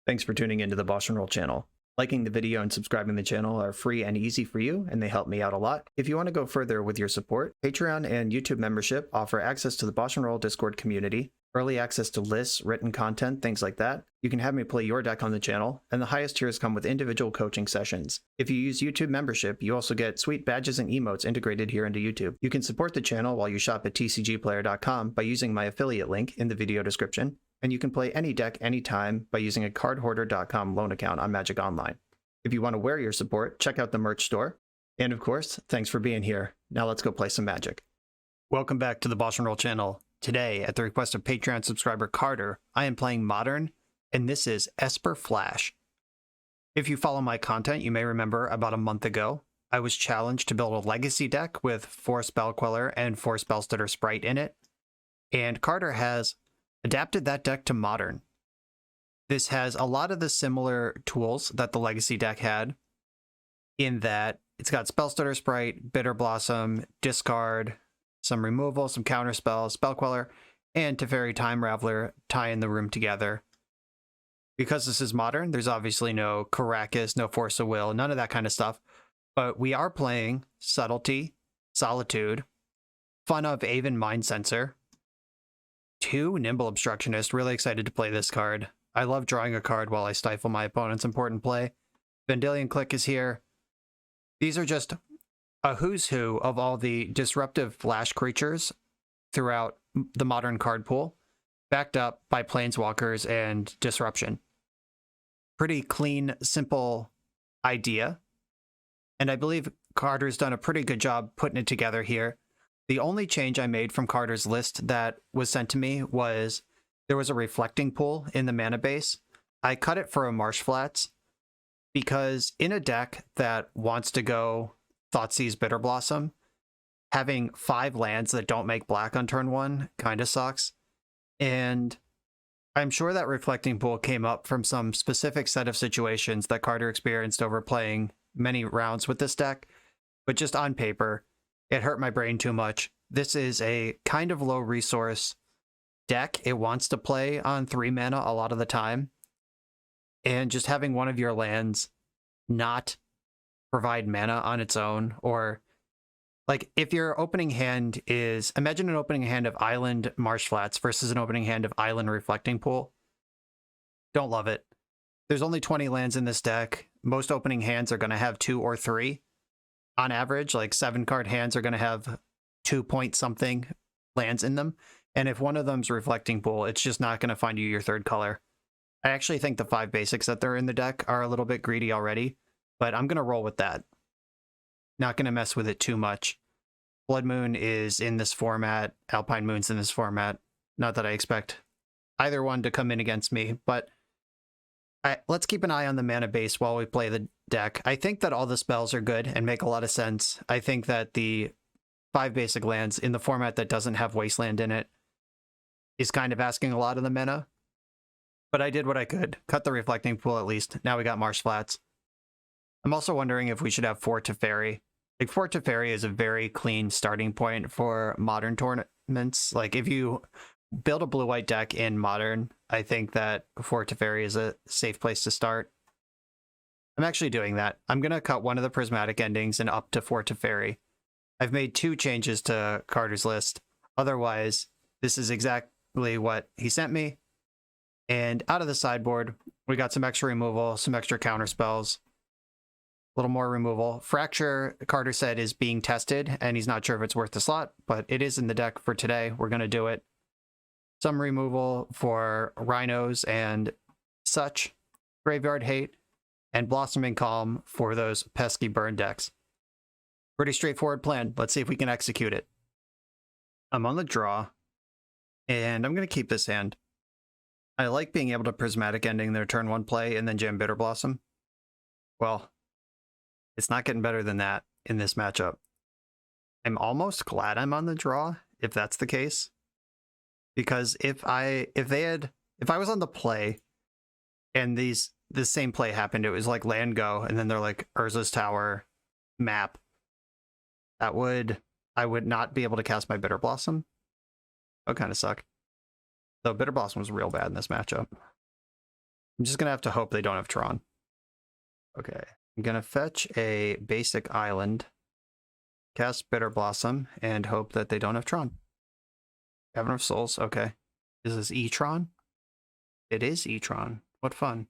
Thanks for tuning into the BoshNRoll channel. Liking the video and subscribing to the channel are free and easy for you, and they help me out a lot. If you want to go further with your support, Patreon and YouTube membership offer access to the BoshNRoll Discord community, early access to lists, written content, things like that. You can have me play your deck on the channel, and the highest tiers come with individual coaching sessions. If you use YouTube membership, you also get sweet badges and emotes integrated here into YouTube. You can support the channel while you shop at tcgplayer.com by using my affiliate link in the video description, and you can play any deck anytime by using a cardhoarder.com loan account on Magic Online. If you want to wear your support, check out the merch store. And of course, thanks for being here. Now let's go play some Magic. Welcome back to the BoshNRoll channel. Today, at the request of Patreon subscriber Carter, I am playing Modern, and this is Esper Flash. If you follow my content, you may remember about a month ago, I was challenged to build a legacy deck with 4 Spell Queller and 4 Spellstutter Sprite in it, and Carter has adapted that deck to Modern. This has a lot of the similar tools that the Legacy deck had, in that it's got Spellstutter Sprite, Bitter Blossom, Discard, some removal, some counter spells, Spell Queller, and Teferi Time Raveler tying the room together. Because this is Modern, there's obviously no Karakas, no Force of Will, none of that kind of stuff. But we are playing Subtlety, Solitude, Fun of Aven Mind Sensor, 2 Nimble Obstructionist. Really excited to play this card. I love drawing a card while I stifle my opponent's important play. Vendilion Click is here. These are just a who's who of all the disruptive flash creatures throughout the Modern card pool, backed up by Planeswalkers and Disruption. Pretty clean, simple idea. And I believe Carter's done a pretty good job putting it together here. The only change I made from Carter's list that was sent to me was there was a reflecting pool in the mana base. I cut it for a Marsh Flats because in a deck that wants to go Thoughtseize Bitter Blossom, having 5 lands that don't make black on turn 1 kind of sucks. And I'm sure that reflecting pool came up from some specific set of situations that Carter experienced over playing many rounds with this deck, but just on paper, it hurt my brain too much. This is a kind of low resource deck. It wants to play on 3 mana a lot of the time, and just having one of your lands not provide mana on its own, or like if your opening hand is, imagine an opening hand of Island Marsh Flats versus an opening hand of Island Reflecting Pool. Don't love it. There's only 20 lands in this deck. Most opening hands are going to have 2 or 3. On average, like 7-card hands are going to have 2 point something lands in them. And if one of them's Reflecting Pool, it's just not going to find you your 3rd color. I actually think the 5 basics that are in the deck are a little bit greedy already, but I'm going to roll with that. Not going to mess with it too much. Blood Moon is in this format. Alpine Moon's in this format. Not that I expect either one to come in against me, but let's keep an eye on the mana base while we play the deck. I think that all the spells are good and make a lot of sense. I think that the 5 basic lands in the format that doesn't have Wasteland in it is kind of asking a lot of the mana. But I did what I could. Cut the Reflecting Pool at least. Now we got Marsh Flats. I'm also wondering if we should have 4 Teferi. Like 4 Teferi is a very clean starting point for Modern tournaments. Like if you build a blue-white deck in Modern, I think that 4 Teferi is a safe place to start. I'm actually doing that. I'm going to cut one of the prismatic endings and up to 4 Teferi. I've made 2 changes to Carter's list. Otherwise, this is exactly what he sent me. And out of the sideboard, we got some extra removal, some extra counter spells, a little more removal. Fracture, Carter said, is being tested, and he's not sure if it's worth the slot, but it is in the deck for today. We're going to do it. Some removal for Rhinos and such, Graveyard Hate, and Blossoming Calm for those pesky burn decks. Pretty straightforward plan. Let's see if we can execute it. I'm on the draw, and I'm going to keep this hand. I like being able to Prismatic Ending their turn 1 play and then jam Bitter Blossom. Well, it's not getting better than that in this matchup. I'm almost glad I'm on the draw, if that's the case. Because if I was on the play and this same play happened, it was like land go, and then they're like Urza's Tower map, I would not be able to cast my Bitter Blossom. That would kind of suck. Though Bitter Blossom was real bad in this matchup. I'm just gonna have to hope they don't have Tron. Okay, I'm gonna fetch a basic island, cast Bitter Blossom, and hope that they don't have Tron. Cavern of Souls, okay. Is this E-Tron? It is E-Tron. What fun.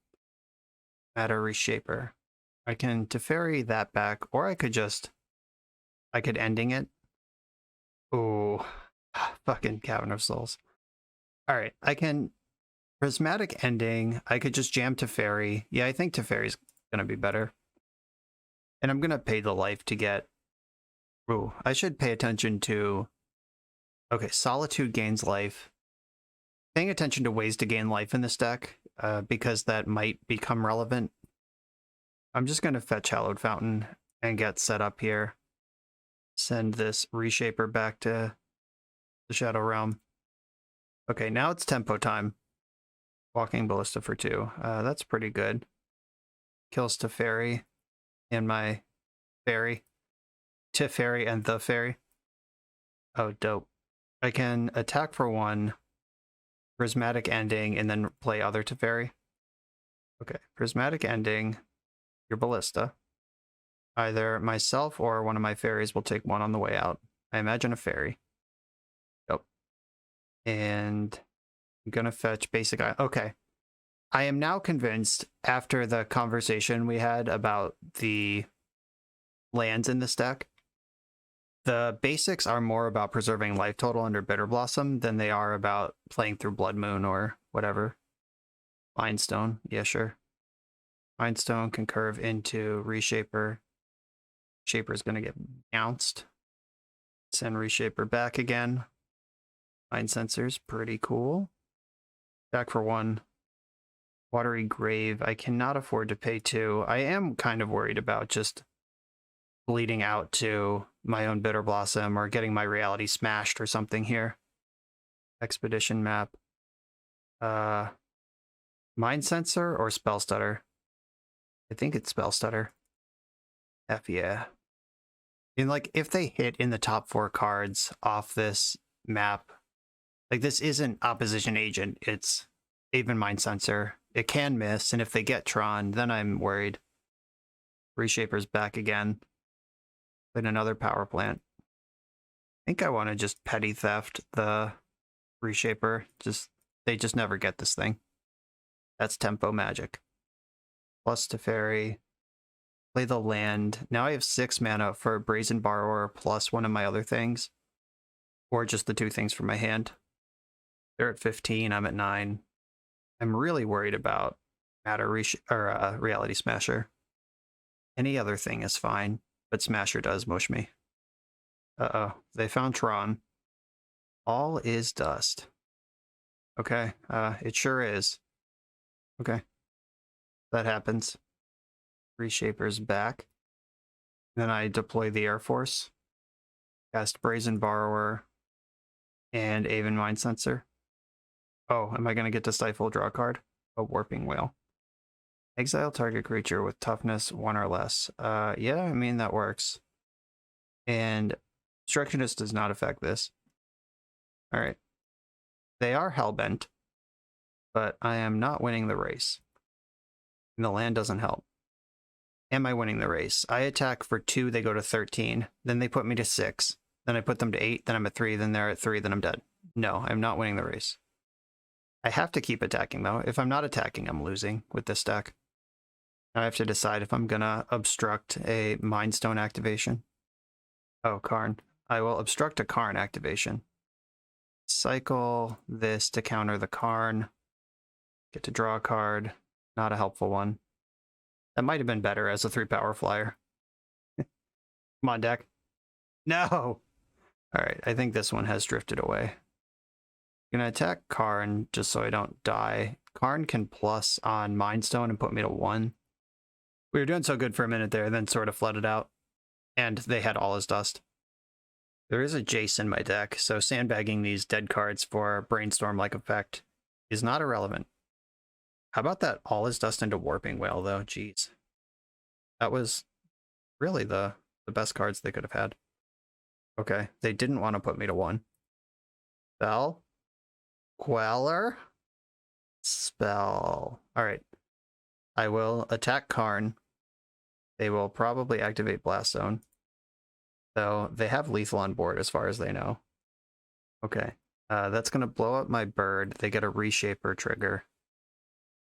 Matter Reshaper. I can Teferi that back, or I could ending it. Ooh, fucking Cavern of Souls. Alright, I can Prismatic Ending. I could just jam Teferi. Yeah, I think Teferi's gonna be better. And I'm gonna pay the life to get... Ooh, I should pay attention to... Okay, Solitude gains life. Paying attention to ways to gain life in this deck, because that might become relevant. I'm just gonna fetch Hallowed Fountain and get set up here. Send this Reshaper back to the Shadow Realm. Okay, now it's tempo time. Walking Ballista for 2. That's pretty good. Kills Teferi and my Faerie. Teferi and the Faerie. Oh, dope. I can attack for 1, Prismatic Ending, and then play other Teferi. Okay, Prismatic Ending, your Ballista. Either myself or one of my fairies will take 1 on the way out. I imagine a fairy. Yep. And I'm gonna fetch basic... Okay. I am now convinced, after the conversation we had about the lands in this deck, the basics are more about preserving life total under Bitter Blossom than they are about playing through Blood Moon or whatever. Mindstone, yeah, sure. Mindstone can curve into Reshaper. Shaper's gonna get bounced. Send Reshaper back again. Mind Sensor's pretty cool. Back for 1. Watery Grave. I cannot afford to pay 2. I am kind of worried about just bleeding out to my own Bitter Blossom or getting my reality smashed or something here. Expedition map. Mind Sensor or Spellstutter? I think it's Spellstutter. F yeah. And like, if they hit in the top 4 cards off this map, like this isn't Opposition Agent, it's Aven Mind Sensor. It can miss, and if they get Tron, then I'm worried. Reshaper's back again. Put another power plant. I think I want to just petty theft the Reshaper. They just never get this thing. That's tempo magic. Plus Teferi. Play the land. Now I have 6 mana for Brazen Borrower plus one of my other things. Or just the 2 things from my hand. They're at 15, I'm at 9. I'm really worried about Reality Smasher. Any other thing is fine, but Smasher does mush me. Uh-oh, they found Tron. All is dust. Okay, it sure is. Okay, that happens. Reshaper's back. Then I deploy the Air Force. Cast Brazen Borrower and Aven Mind Sensor. Oh, am I going to get to stifle draw a card? A Warping Whale. Exile target creature with toughness 1 or less. Yeah, I mean, that works. And Obstructionist does not affect this. Alright. They are Hellbent, but I am not winning the race. And the land doesn't help. Am I winning the race? I attack for 2, they go to 13. Then they put me to 6. Then I put them to 8, then I'm at 3, then they're at 3, then I'm dead. No, I'm not winning the race. I have to keep attacking, though. If I'm not attacking, I'm losing with this deck. I have to decide if I'm gonna obstruct a Mind Stone activation. Oh, Karn. I will obstruct a Karn activation. Cycle this to counter the Karn. Get to draw a card. Not a helpful one. That might have been better as a 3-power flyer. Come on, deck. No! Alright, I think this one has drifted away. I'm gonna attack Karn just so I don't die. Karn can plus on Mind Stone and put me to 1. We were doing so good for a minute there, then sort of flooded out. And they had all his dust. There is a Jace in my deck, so sandbagging these dead cards for Brainstorm-like effect is not irrelevant. How about that all his dust into Warping Whale, though? Jeez. That was really the best cards they could have had. Okay, they didn't want to put me to 1. Spell. Queller. Spell. Alright. I will attack Karn. They will probably activate Blast Zone. So they have lethal on board as far as they know. Okay. That's going to blow up my bird. They get a Reshaper trigger.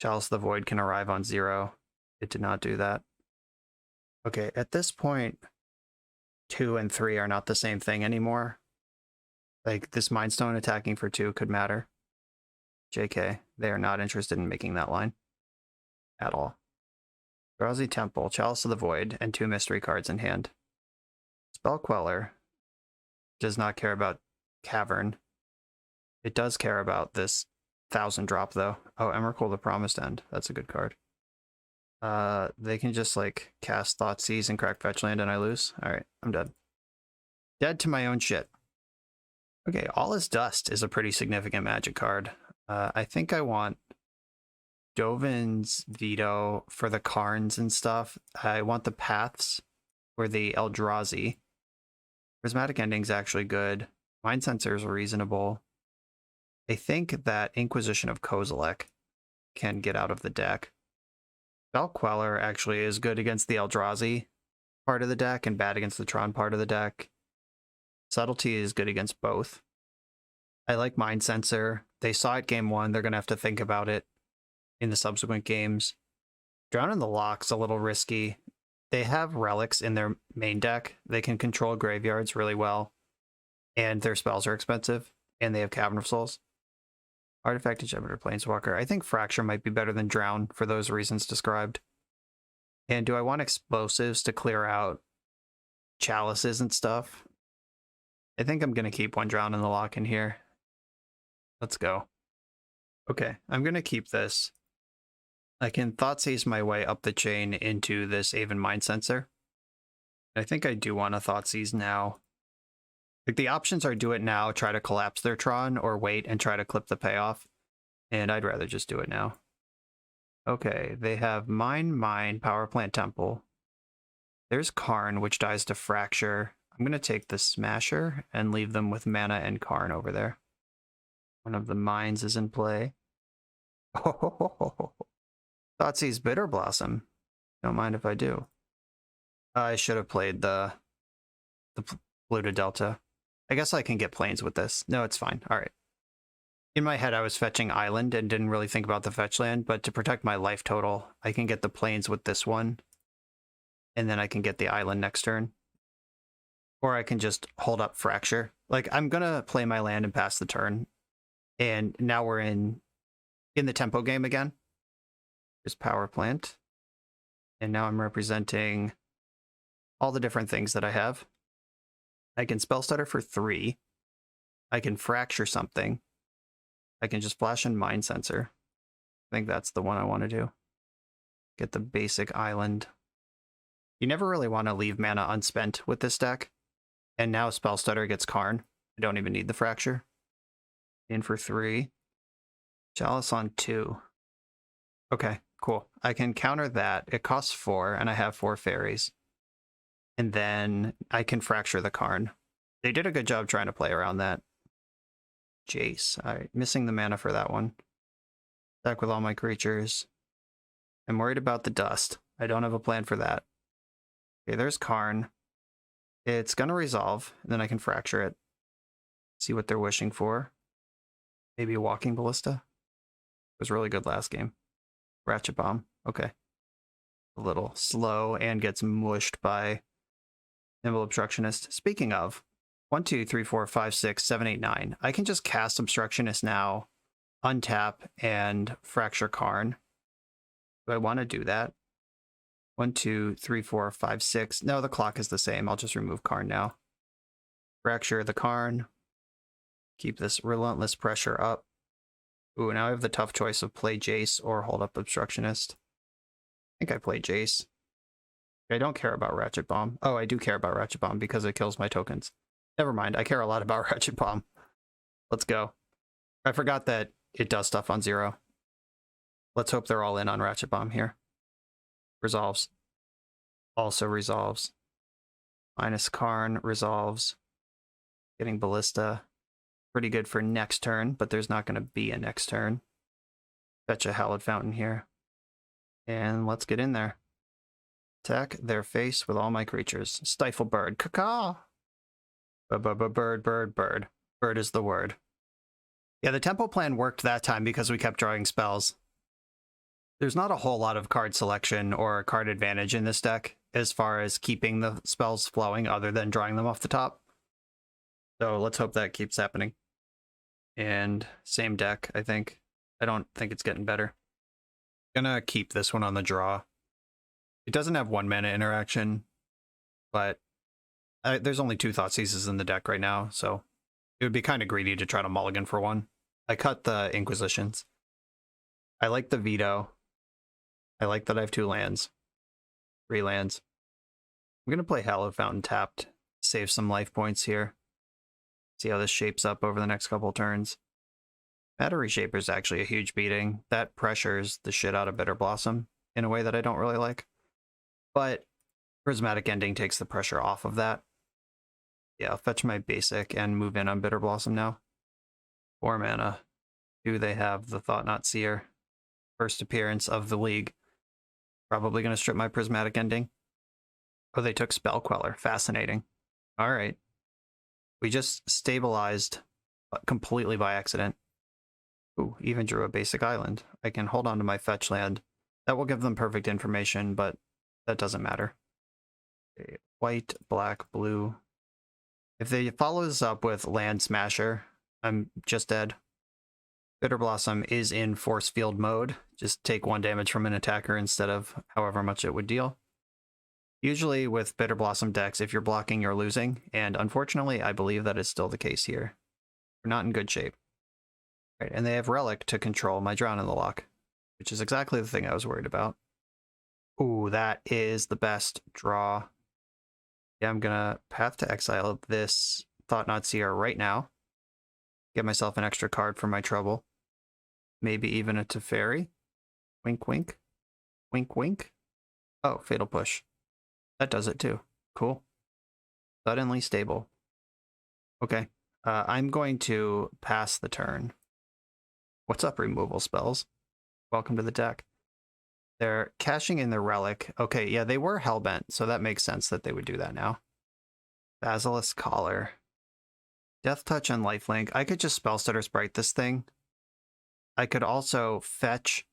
Chalice of the Void can arrive on 0. It did not do that. Okay, at this point, 2 and 3 are not the same thing anymore. Like, this Mind Stone attacking for 2 could matter. JK, they are not interested in making that line. At all. Drowsy Temple, Chalice of the Void, and 2 mystery cards in hand. Spell Queller does not care about Cavern. It does care about this 1000 drop, though. Oh, Emrakul the Promised End. That's a good card. They can just, like, cast Thoughtseize and crack Fetchland and I lose. Alright, I'm dead. Dead to my own shit. Okay, All Is Dust is a pretty significant Magic card. I think I want Dovin's Veto for the Karns and stuff. I want the Paths for the Eldrazi. Prismatic Ending's actually good. Mind Sensor's reasonable. I think that Inquisition of Kozilek can get out of the deck. Spell Queller actually is good against the Eldrazi part of the deck and bad against the Tron part of the deck. Subtlety is good against both. I like Mind Sensor. They saw it game 1. They're going to have to think about it in the subsequent games. Drown in the Lock's a little risky. They have relics in their main deck. They can control graveyards really well. And their spells are expensive. And they have Cavern of Souls. Artifact Ingeminator Planeswalker. I think Fracture might be better than Drown for those reasons described. And do I want explosives to clear out chalices and stuff? I think I'm going to keep 1 Drown in the Lock in here. Let's go. Okay, I'm going to keep this. I can Thoughtseize my way up the chain into this Aven Mind Sensor. I think I do want to Thoughtseize now. Like, the options are do it now, try to collapse their Tron, or wait and try to clip the payoff. And I'd rather just do it now. Okay, they have Mine, Power Plant Temple. There's Karn, which dies to Fracture. I'm going to take the Smasher and leave them with mana and Karn over there. One of the mines is in play. Oh, Thoughtseize Bitter Blossom. Don't mind if I do. I should have played the Blue to Delta. I guess I can get planes with this. No, it's fine. All right. In my head, I was fetching Island and didn't really think about the fetch land, but to protect my life total, I can get the planes with this one. And then I can get the Island next turn. Or I can just hold up Fracture. Like, I'm going to play my land and pass the turn. And now we're in the tempo game again. There's Power Plant. And now I'm representing all the different things that I have. I can Spellstutter for 3. I can Fracture something. I can just flash in Mind Sensor. I think that's the one I want to do. Get the basic Island. You never really want to leave mana unspent with this deck. And now Spellstutter gets Karn. I don't even need the Fracture. In for 3. Chalice on 2. Okay, cool. I can counter that. It costs 4, and I have 4 fairies. And then I can Fracture the Karn. They did a good job trying to play around that. Jace. Alright, missing the mana for that one. Back with all my creatures. I'm worried about the dust. I don't have a plan for that. Okay, there's Karn. It's gonna resolve, and then I can Fracture it. See what they're wishing for. Maybe a Walking Ballista. It was really good last game. Ratchet Bomb. Okay. A little slow and gets mushed by Nimble Obstructionist. Speaking of, 1, 2, 3, 4, 5, 6, 7, 8, 9. I can just cast Obstructionist now, untap, and Fracture Karn. Do I want to do that? 1, 2, 3, 4, 5, 6. No, the clock is the same. I'll just remove Karn now. Fracture the Karn. Keep this relentless pressure up. Ooh, now I have the tough choice of play Jace or hold up Obstructionist. I think I play Jace. I don't care about Ratchet Bomb. Oh, I do care about Ratchet Bomb because it kills my tokens. Never mind, I care a lot about Ratchet Bomb. Let's go. I forgot that it does stuff on 0. Let's hope they're all in on Ratchet Bomb here. Resolves. Also resolves. Minus Karn resolves. Getting Ballista. Pretty good for next turn, but there's not going to be a next turn. Fetch a Hallowed Fountain here. And let's get in there. Attack their face with all my creatures. Stifle bird. Caw-caw! Bird, bird, bird. Bird is the word. Yeah, the tempo plan worked that time because we kept drawing spells. There's not a whole lot of card selection or card advantage in this deck as far as keeping the spells flowing other than drawing them off the top. So let's hope that keeps happening. And same deck, I think. I don't think it's getting better. Gonna keep this one on the draw. It doesn't have 1 mana interaction, but there's only 2 Thoughtseizes in the deck right now, so it would be kind of greedy to try to mulligan for one. I cut the Inquisitions. I like the Veto. I like that I have 2 lands. 3 lands. I'm gonna play Hallowed Fountain tapped, save some life points here. See how this shapes up over the next couple turns. Matter Reshaper is actually a huge beating. That pressures the shit out of Bitter Blossom in a way that I don't really like. But Prismatic Ending takes the pressure off of that. Yeah, I'll fetch my basic and move in on Bitter Blossom now. 4 mana. Do they have the Thought-Knot Seer? First appearance of the league. Probably going to strip my Prismatic Ending. Oh, they took Spell Queller. Fascinating. All right. We just stabilized completely by accident. Ooh, even drew a basic island. I can hold on to my fetch land. That will give them perfect information, but that doesn't matter. Okay, white, black, blue. If they follow this up with Land Smasher, I'm just dead. Bitter Blossom is in Force Field mode. Just take 1 damage from an attacker instead of however much it would deal. Usually with Bitter Blossom decks, if you're blocking, you're losing, and unfortunately, I believe that is still the case here. We're not in good shape. Right, and they have Relic to control my Drown in the Loch, which is exactly the thing I was worried about. Ooh, that is the best draw. Yeah, I'm gonna Path to Exile this Thought-Knot Seer right now. Get myself an extra card for my trouble. Maybe even a Teferi. Wink, wink. Wink, wink. Oh, Fatal Push. That does it too. Cool. Suddenly stable. Okay. I'm going to pass the turn. What's up, removal spells? Welcome to the deck. They're cashing in their Relic. Okay, yeah, they were Hellbent, so that makes sense that they would do that now. Basilisk Collar. Death Touch and Lifelink. I could just Spellstutter Sprite this thing. I could also fetch,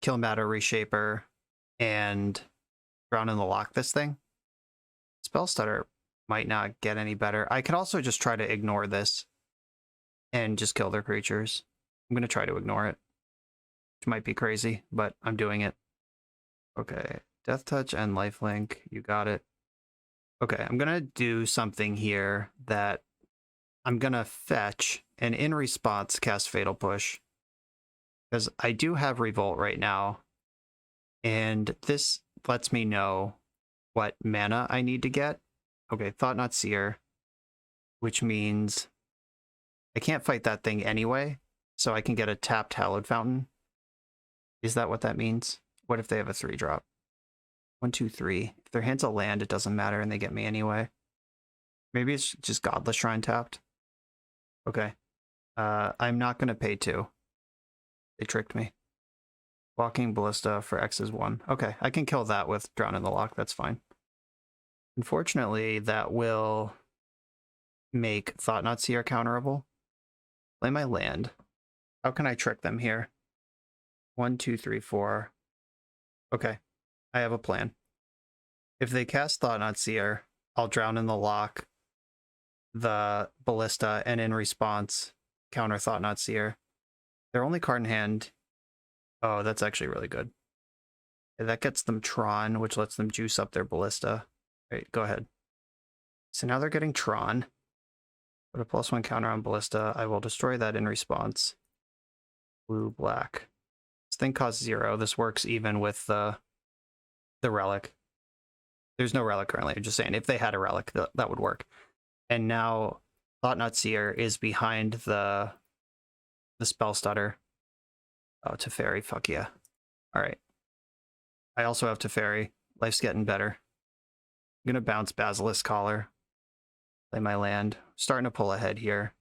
kill Matter Reshaper, and Drown in the Loch this thing. Spellstutter might not get any better. I could also just try to ignore this and just kill their creatures. I'm going to try to ignore it, which might be crazy, but I'm doing it. Okay, Death Touch and Lifelink. You got it. Okay, I'm going to do something here that I'm going to fetch and in response cast Fatal Push. Because I do have Revolt right now, and this lets me know what mana I need to get. Okay, Thought-Knot Seer, which means I can't fight that thing anyway, so I can get a tapped Hallowed Fountain. Is that what that means? What if they have a 3-drop? 1, 2, 3. If their hand's a land, it doesn't matter, and they get me anyway. Maybe it's just Godless Shrine tapped. Okay. I'm not going to pay 2. They tricked me. Walking Ballista for X is 1. Okay, I can kill that with Drown in the Loch. That's fine. Unfortunately, that will make Thought-Knot Seer counterable. Play my land. How can I trick them here? 1, 2, 3, 4. Okay, I have a plan. If they cast Thought-Knot Seer, I'll Drown in the Loch, the Ballista, and in response, counter Thought-Knot Seer. Their only card in hand... Oh, that's actually really good. That gets them Tron, which lets them juice up their Ballista. All right, go ahead. So now they're getting Tron. Put a +1 counter on Ballista. I will destroy that in response. Blue, black. This thing costs 0. This works even with the Relic. There's no Relic currently. I'm just saying, if they had a Relic, that would work. And now Thought-Knot Seer is behind the Spellstutter. Oh, Teferi, fuck yeah. All right. I also have Teferi. Life's getting better. I'm going to bounce Basilisk Collar. Play my land. Starting to pull ahead here.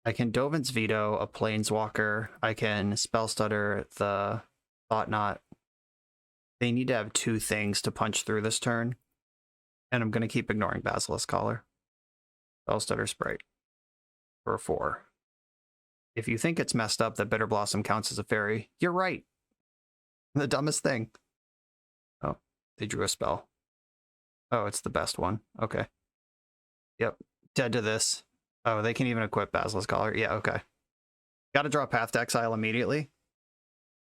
I can Dovin's Veto, a Planeswalker. I can Spellstutter the Thought-Knot They need to have 2 things to punch through this turn. And I'm going to keep ignoring Basilisk Collar. Spellstutter Sprite. For 4. If you think it's messed up that Bitter Blossom counts as a fairy, you're right. The dumbest thing. Oh, they drew a spell. Oh, it's the best one. Okay. Yep. Dead to this. Oh, they can even equip Basilisk Collar. Yeah, okay. Gotta draw Path to Exile immediately.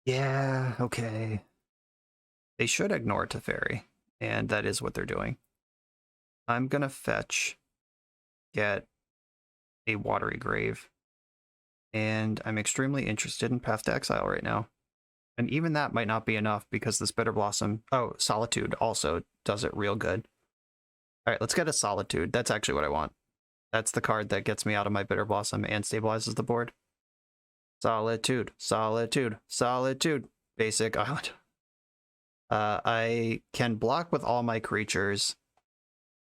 Yeah, okay. They should ignore Teferi, and that is what they're doing. I'm gonna fetch, get a Watery Grave, and I'm extremely interested in Path to Exile right now. And even that might not be enough because this Bitter Blossom... Oh, Solitude also does it real good. Alright, let's get a Solitude. That's actually what I want. That's the card that gets me out of my Bitter Blossom and stabilizes the board. Solitude, Solitude, Solitude. Basic island. I can block with all my creatures.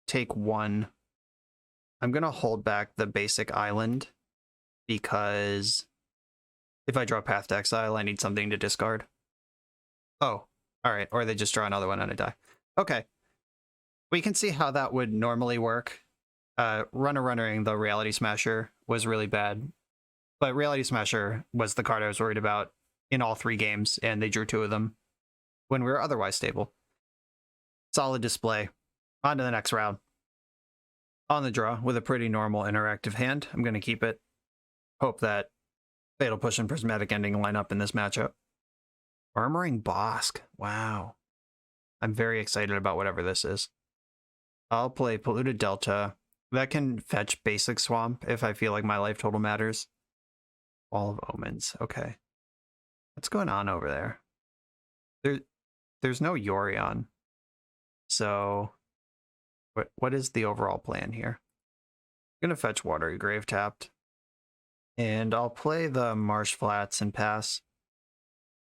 Take 1. I'm going to hold back the basic island because if I draw Path to Exile, I need something to discard. Oh, alright. Or they just draw another one and I die. Okay. We can see how that would normally work. Running the Reality Smasher was really bad. But Reality Smasher was the card I was worried about in all 3 games, and they drew 2 of them when we were otherwise stable. Solid display. On to the next round. On the draw, with a pretty normal interactive hand. I'm going to keep it. Hope that Fatal Push and Prismatic Ending line up in this matchup. Murmuring Bosk. Wow. I'm very excited about whatever this is. I'll play Polluted Delta. That can fetch Basic Swamp if I feel like my life total matters. Wall of Omens. Okay. What's going on over there? There's no Yorion. So what is the overall plan here? I'm going to fetch Watery Grave tapped. And I'll play the Marsh Flats and pass.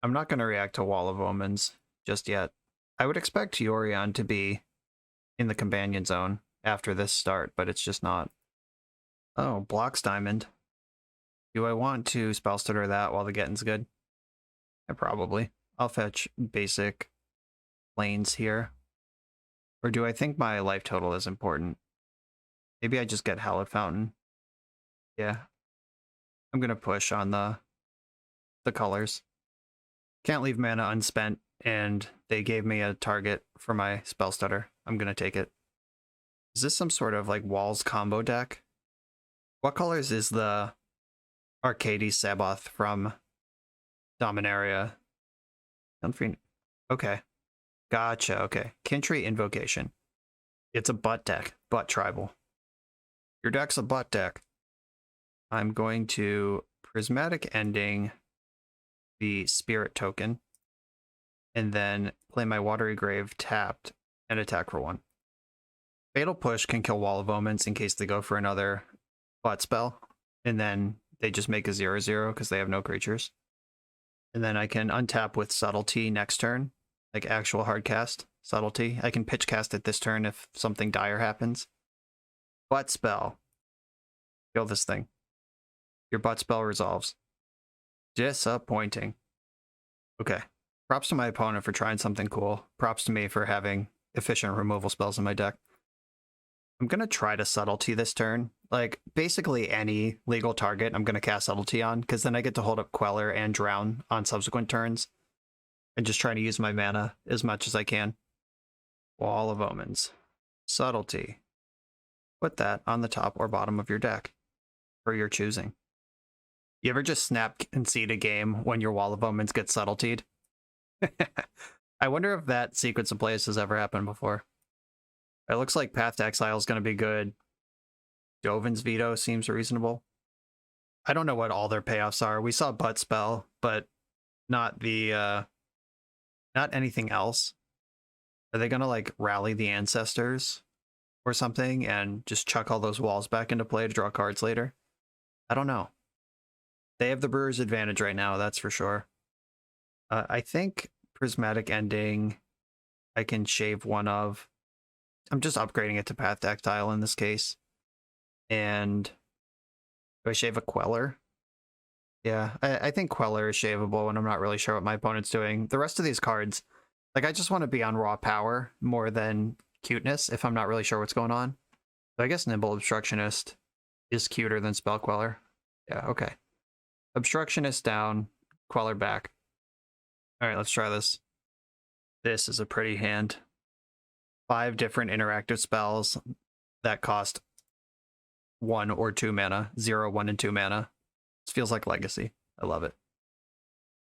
I'm not going to react to Wall of Omens just yet. I would expect Yorion to be in the Companion Zone after this start, but it's just not. Oh, blocks Diamond. Do I want to Spellstutter that while the getting's good? Probably. I'll fetch basic lanes here. Or do I think my life total is important? Maybe I just get Hallowed Fountain. Yeah. I'm going to push on the colors. Can't leave mana unspent, and they gave me a target for my Spellstutter. I'm going to take it. Is this some sort of like Walls combo deck? What colors is the Arcades Saboth from Dominaria? Okay. Gotcha, okay. Kintry Invocation. It's a butt deck. Butt tribal. Your deck's a butt deck. I'm going to Prismatic Ending the Spirit token, and then play my Watery Grave tapped and attack for 1. Fatal Push can kill Wall of Omens in case they go for another butt spell, and then they just make a 0/0 because they have no creatures. And then I can untap with Subtlety next turn, like actual hard cast Subtlety. I can pitch cast it this turn if something dire happens. Butt spell. Kill this thing. Your butt spell resolves. Disappointing. Okay. Props to my opponent for trying something cool. Props to me for having efficient removal spells in my deck. I'm going to try to Subtlety this turn. Like, basically any legal target I'm going to cast Subtlety on, because then I get to hold up Queller and Drown on subsequent turns. And just try to use my mana as much as I can. Wall of Omens. Subtlety. Put that on the top or bottom of your deck. For your choosing. You ever just snap concede a game when your Wall of Omens gets Subtletied? I wonder if that sequence of plays has ever happened before. It looks like Path to Exile is going to be good. Dovin's Veto seems reasonable. I don't know what all their payoffs are. We saw Butt Spell, but not the not anything else. Are they going to like rally the ancestors or something and just chuck all those walls back into play to draw cards later? I don't know. They have the Brewer's advantage right now, that's for sure. I think Prismatic Ending I can shave one of. I'm just upgrading it to Path to Exile in this case. And do I shave a Queller? Yeah, I think Queller is shaveable when I'm not really sure what my opponent's doing. The rest of these cards, Like, I just want to be on raw power more than cuteness if I'm not really sure what's going on. So I guess Nimble Obstructionist is cuter than Spell Queller. Yeah, okay. Obstructionist down, Queller back. All right, let's try this. This is a pretty hand. 5 different interactive spells that cost 1 or 2 mana. 0, 1, and 2 mana. This feels like Legacy. I love it.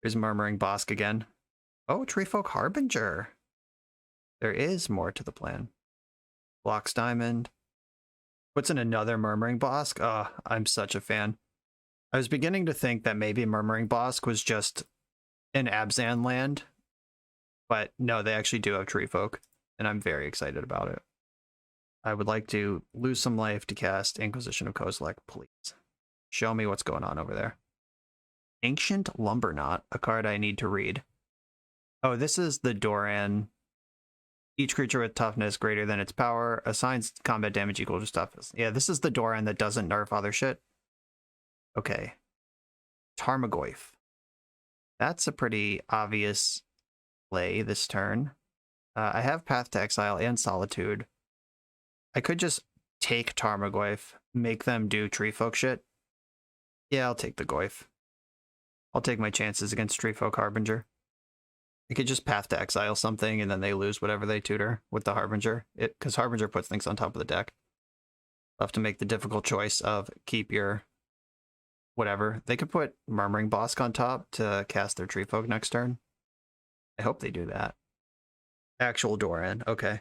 There's Murmuring Bosk again. Oh, Treefolk Harbinger. There is more to the plan. Blocks Diamond. Puts in another Murmuring Bosk. Oh, I'm such a fan. I was beginning to think that maybe Murmuring Bosk was just an Abzan land, but no, they actually do have Treefolk, and I'm very excited about it. I would like to lose some life to cast Inquisition of Kozilek, please. Show me what's going on over there. Ancient Lumberknot, a card I need to read. Oh, this is the Doran. Each creature with toughness greater than its power assigns combat damage equal to toughness. Yeah, this is the Doran that doesn't nerf other shit. Okay. Tarmogoyf. That's a pretty obvious play this turn. I have Path to Exile and Solitude. I could just take Tarmogoyf, make them do Treefolk shit. Yeah, I'll take the Goyf. I'll take my chances against Treefolk Harbinger. I could just Path to Exile something, and then they lose whatever they tutor with the Harbinger. Because Harbinger puts things on top of the deck. I'll have to make the difficult choice of keep your whatever. They could put Murmuring Bosk on top to cast their Treefolk next turn. I hope they do that. Actual Doran. Okay.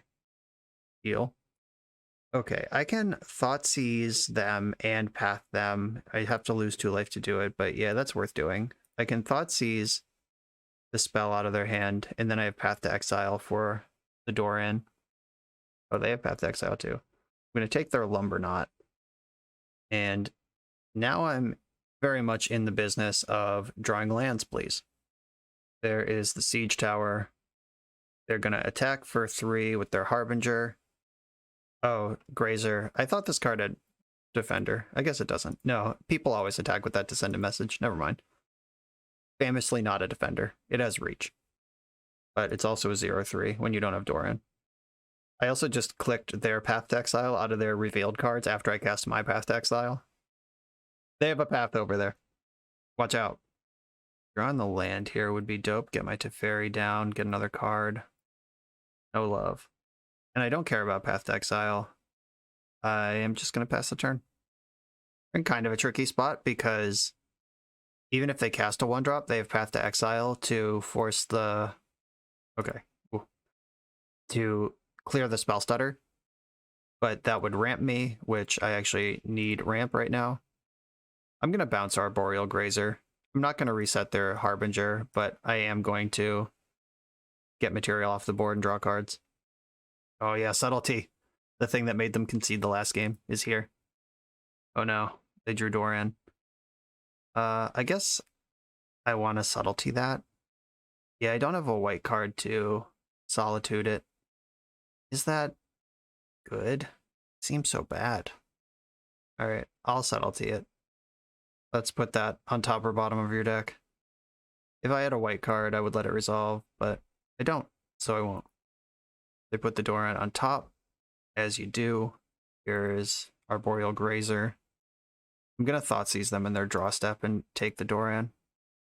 Deal. Okay, I can Thoughtseize them and Path them. I have to lose 2 life to do it, but yeah, that's worth doing. I can Thoughtseize the spell out of their hand, and then I have Path to Exile for the Doran. Oh, they have Path to Exile too. I'm going to take their Lumberknot, and now I'm very much in the business of drawing lands, please. There is the Siege Tower. They're going to attack for 3 with their Harbinger. Oh, Grazer. I thought this card had Defender. I guess it doesn't. No, people always attack with that to send a message. Never mind. Famously not a Defender. It has Reach. But it's also a 0/3 when you don't have Doran. I also just clicked their Path to Exile out of their revealed cards after I cast my Path to Exile. They have a path over there. Watch out. Drawing the land here would be dope. Get my Teferi down. Get another card. No love. And I don't care about Path to Exile. I am just going to pass the turn. In kind of a tricky spot because even if they cast a 1-drop, they have Path to Exile to force the... Okay. Ooh. To clear the Spellstutter. But that would ramp me, which I actually need ramp right now. I'm going to bounce Arboreal Grazer. I'm not going to reset their Harbinger, but I am going to get material off the board and draw cards. Oh yeah, Subtlety. The thing that made them concede the last game is here. Oh no, they drew Doran. I guess I want to Subtlety that. Yeah, I don't have a white card to Solitude it. Is that good? Seems so bad. Alright, I'll Subtlety it. Let's put that on top or bottom of your deck. If I had a white card, I would let it resolve, but I don't, so I won't. They put the Doran on top, as you do. Here is Arboreal Grazer. I'm going to Thoughtseize them in their draw step and take the Doran.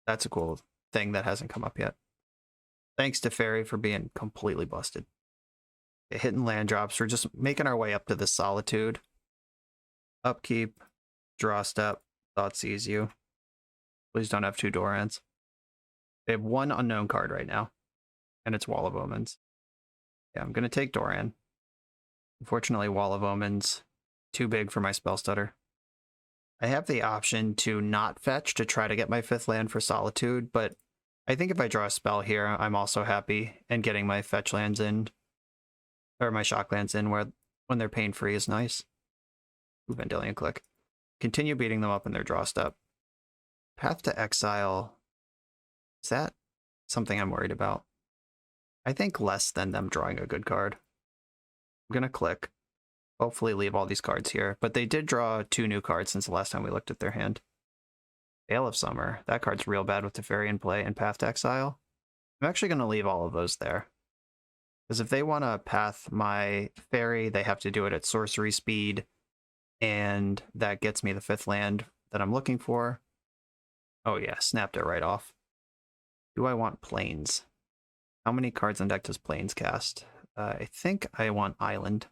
That's a cool thing that hasn't come up yet. Thanks to Faerie for being completely busted. Okay, hitting land drops. We're just making our way up to this Solitude. Upkeep, draw step, Thoughtseize you. Please don't have 2 Dorans. They have 1 unknown card right now, and it's Wall of Omens. Yeah, I'm going to take Doran. Unfortunately, Wall of Omens too big for my Spellstutter. I have the option to not fetch to try to get my 5th land for Solitude, but I think if I draw a spell here, I'm also happy and getting my fetch lands in, or my shock lands in where when they're pain free is nice. Ooh, Vendilion click. Continue beating them up in their draw step. Path to Exile. Is that something I'm worried about? I think less than them drawing a good card. I'm going to click. Hopefully leave all these cards here. But they did draw 2 new cards since the last time we looked at their hand. Veil of Summer. That card's real bad with Teferi in play and Path to Exile. I'm actually going to leave all of those there. Because if they want to path my Faerie, they have to do it at sorcery speed, and that gets me the 5th land that I'm looking for. Oh yeah, snapped it right off. Do I want plains? How many cards in deck does plains cast? I think I want island.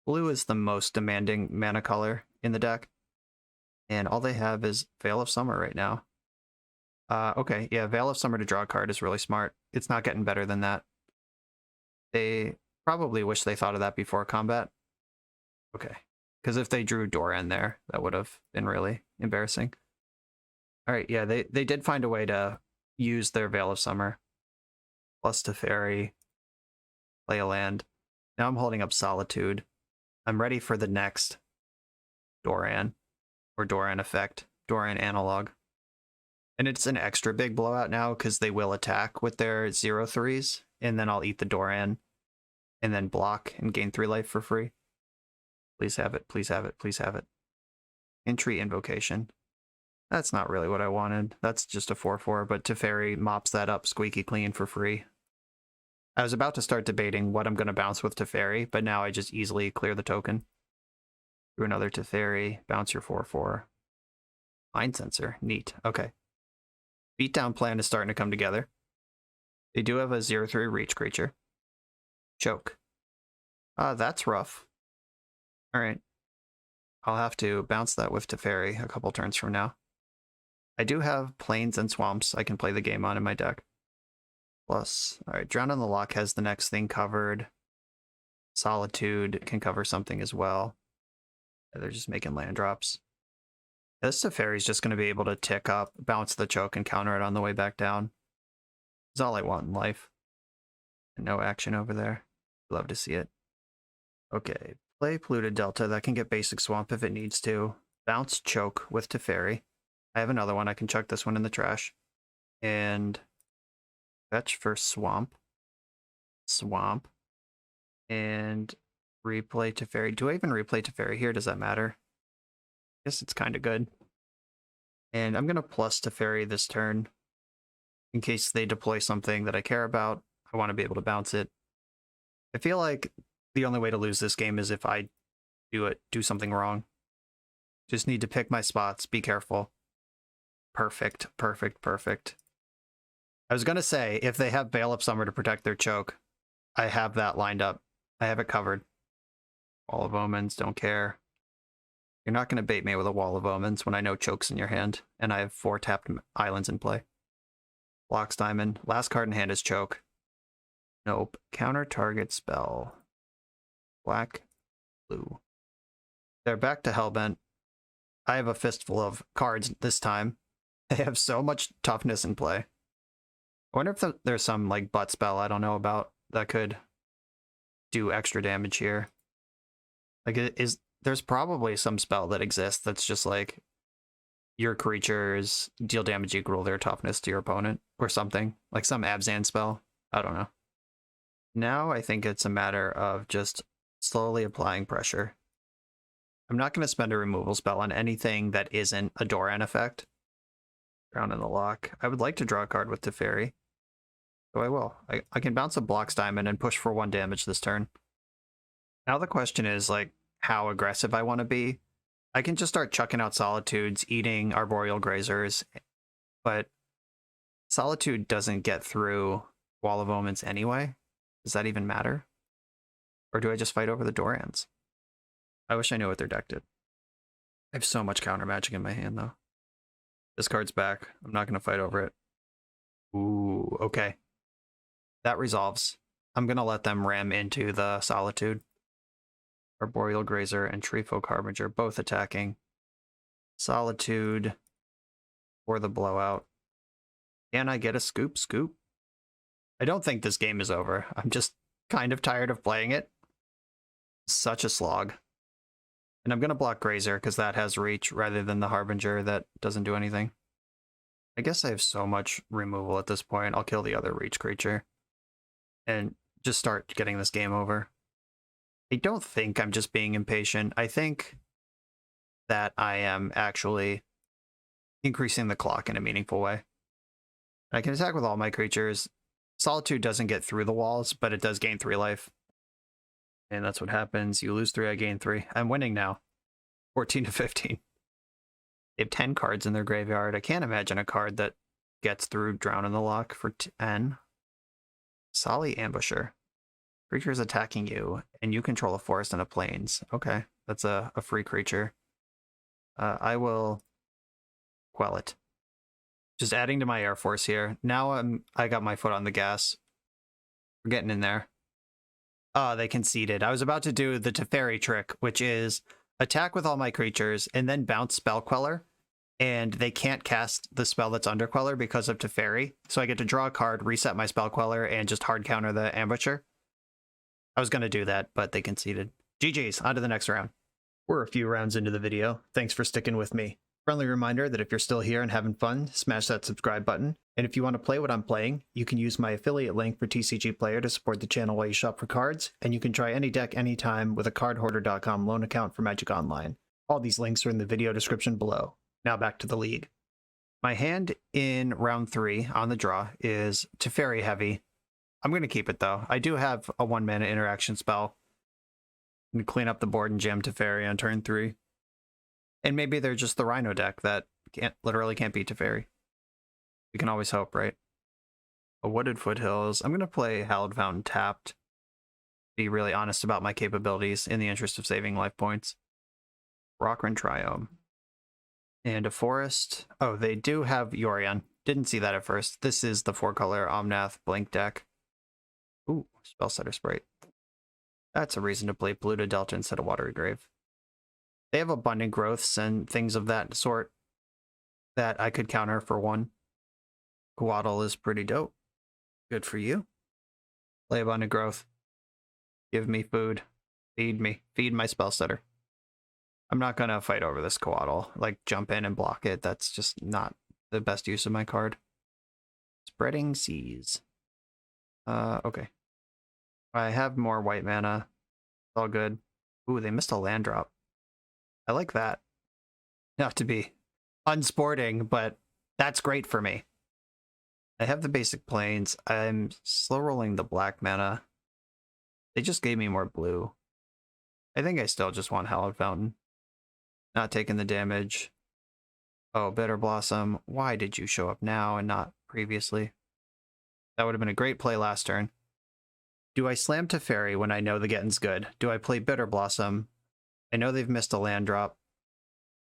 Blue is the most demanding mana color in the deck, and all they have is Veil of Summer right now. Okay, yeah, Veil of Summer to draw a card is really smart. It's not getting better than that. They probably wish they thought of that before combat. Okay, because if they drew Doran there, that would have been really embarrassing. All right, yeah, they did find a way to use their Veil of Summer. Plus Teferi, play a land. Now I'm holding up Solitude. I'm ready for the next Doran, or Doran effect, Doran analog. And it's an extra big blowout now because they will attack with their 0/3s, and then I'll eat the Doran, and then block and gain 3 life for free. Please have it, please have it, please have it. Entry Invocation. That's not really what I wanted. That's just a 4/4, but Teferi mops that up squeaky clean for free. I was about to start debating what I'm going to bounce with Teferi, but now I just easily clear the token. Do another Teferi, bounce your 4/4. Mind Sensor, neat. Okay. Beatdown plan is starting to come together. They do have a 0/3 reach creature. Choke. That's rough. Alright. I'll have to bounce that with Teferi a couple turns from now. I do have plains and swamps I can play the game on in my deck. Plus, alright, Drown on the Lock has the next thing covered. Solitude can cover something as well. Yeah, they're just making land drops. This Teferi's just going to be able to tick up, bounce the choke, and counter it on the way back down. That's all I want in life. And no action over there. Love to see it. Okay, play Polluted Delta. That can get basic swamp if it needs to. Bounce choke with Teferi. I have another one. I can chuck this one in the trash. And fetch for swamp. Swamp. And replay Teferi. Do I even replay Teferi here? Does that matter? I guess it's kind of good. And I'm going to plus Teferi this turn. In case they deploy something that I care about, I want to be able to bounce it. I feel like the only way to lose this game is if I do something wrong. Just need to pick my spots, be careful. Perfect, perfect, perfect. I was going to say, if they have Veil of Summer to protect their choke, I have that lined up. I have it covered. Wall of Omens, don't care. You're not going to bait me with a Wall of Omens when I know choke's in your hand, and I have 4 tapped islands in play. Blocks Diamond. Last card in hand is choke. Nope. Counter target spell. Black, blue. They're back to Hellbent. I have a fistful of cards this time. They have so much toughness in play. I wonder if there's some like butt spell I don't know about that could do extra damage here. Like, there's probably some spell that exists that's just like your creatures deal damage equal their toughness to your opponent or something. Like some Abzan spell. I don't know. Now I think it's a matter of just slowly applying pressure. I'm not going to spend a removal spell on anything that isn't a Doran effect. Drown in the Lock. I would like to draw a card with Teferi. So I will. I can bounce a Blocks Diamond and push for 1 damage this turn. Now the question is, like, how aggressive I want to be. I can just start chucking out Solitudes, eating Arboreal Grazers, but Solitude doesn't get through Wall of Omens anyway. Does that even matter? Or do I just fight over the Dorans? I wish I knew what their deck did. I have so much counter magic in my hand, though. This card's back. I'm not going to fight over it. Ooh, okay. That resolves. I'm going to let them ram into the Solitude. Arboreal Grazer and Treefolk Harbinger both attacking. Solitude for the blowout. Can I get a scoop? Scoop? I don't think this game is over. I'm just kind of tired of playing it. Such a slog. And I'm going to block Grazer because that has reach rather than the Harbinger that doesn't do anything. I guess I have so much removal at this point. I'll kill the other reach creature and just start getting this game over. I don't think I'm just being impatient. I think that I am actually increasing the clock in a meaningful way. I can attack with all my creatures. Solitude doesn't get through the walls, but it does gain 3 life. And that's what happens. You lose 3, I gain 3. I'm winning now. 14 to 15. They have 10 cards in their graveyard. I can't imagine a card that gets through Drown in the Loch for 10. Solly Ambusher. Creatures attacking you, and you control a forest and a plains. Okay, that's a free creature. I will quell it. Just adding to my Air Force here. Now I got my foot on the gas. We're getting in there. Oh, they conceded. I was about to do the Teferi trick, which is attack with all my creatures and then bounce Spell Queller. And they can't cast the spell that's under Queller because of Teferi. So I get to draw a card, reset my Spell Queller, and just hard counter the Ambusher. I was going to do that, but they conceded. GG's, on to the next round. We're a few rounds into the video. Thanks for sticking with me. Friendly reminder that if you're still here and having fun, smash that subscribe button. And if you want to play what I'm playing, you can use my affiliate link for TCG Player to support the channel while you shop for cards, and you can try any deck anytime with a cardhoarder.com loan account for Magic Online. All these links are in the video description below. Now back to the league. My hand in round 3 on the draw is Teferi heavy. I'm going to keep it though. I do have a 1-mana interaction spell. I'm going to clean up the board and jam Teferi on turn 3. And maybe they're just the Rhino deck that literally can't beat Teferi. We can always hope, right? A Wooded Foothills. I'm going to play Hallowed Fountain tapped. Be really honest about my capabilities in the interest of saving life points. Rockrin Triome. And a forest. Oh, they do have Yorion. Didn't see that at first. This is the 4-color Omnath Blink deck. Ooh, Spellstutter Sprite. That's a reason to play Polluted Delta instead of Watery Grave. They have abundant growths and things of that sort that I could counter for 1. Coatl is pretty dope. Good for you. Play abundant growth. Give me food. Feed me. Feed my Spellstutter. I'm not going to fight over this Coatl. Like, jump in and block it. That's just not the best use of my card. Spreading Seas. Okay. I have more white mana. It's all good. Ooh, they missed a land drop. I like that. Not to be unsporting, but that's great for me. I have the basic plains. I'm slow rolling the black mana. They just gave me more blue. I think I still just want Hallowed Fountain. Not taking the damage. Oh, Bitter Blossom. Why did you show up now and not previously? That would have been a great play last turn. Do I slam Teferi when I know the getting's good? Do I play Bitter Blossom? I know they've missed a land drop.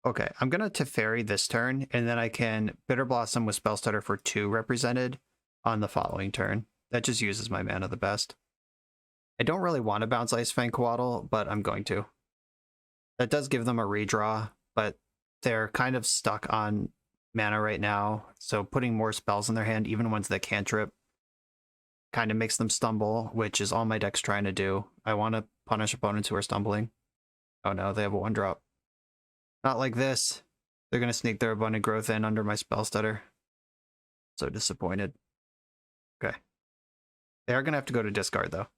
Okay, I'm going to Teferi this turn, and then I can Bitter Blossom with Spellstutter for 2 represented on the following turn. That just uses my mana the best. I don't really want to bounce Icefang Coatl, but I'm going to. That does give them a redraw, but they're kind of stuck on mana right now, so putting more spells in their hand, even ones that cantrip, kind of makes them stumble, which is all my deck's trying to do. I want to punish opponents who are stumbling. Oh no, they have a 1-drop. Not like this. They're going to sneak their abundant growth in under my Spellstutter. So disappointed. Okay. They are going to have to go to discard, though.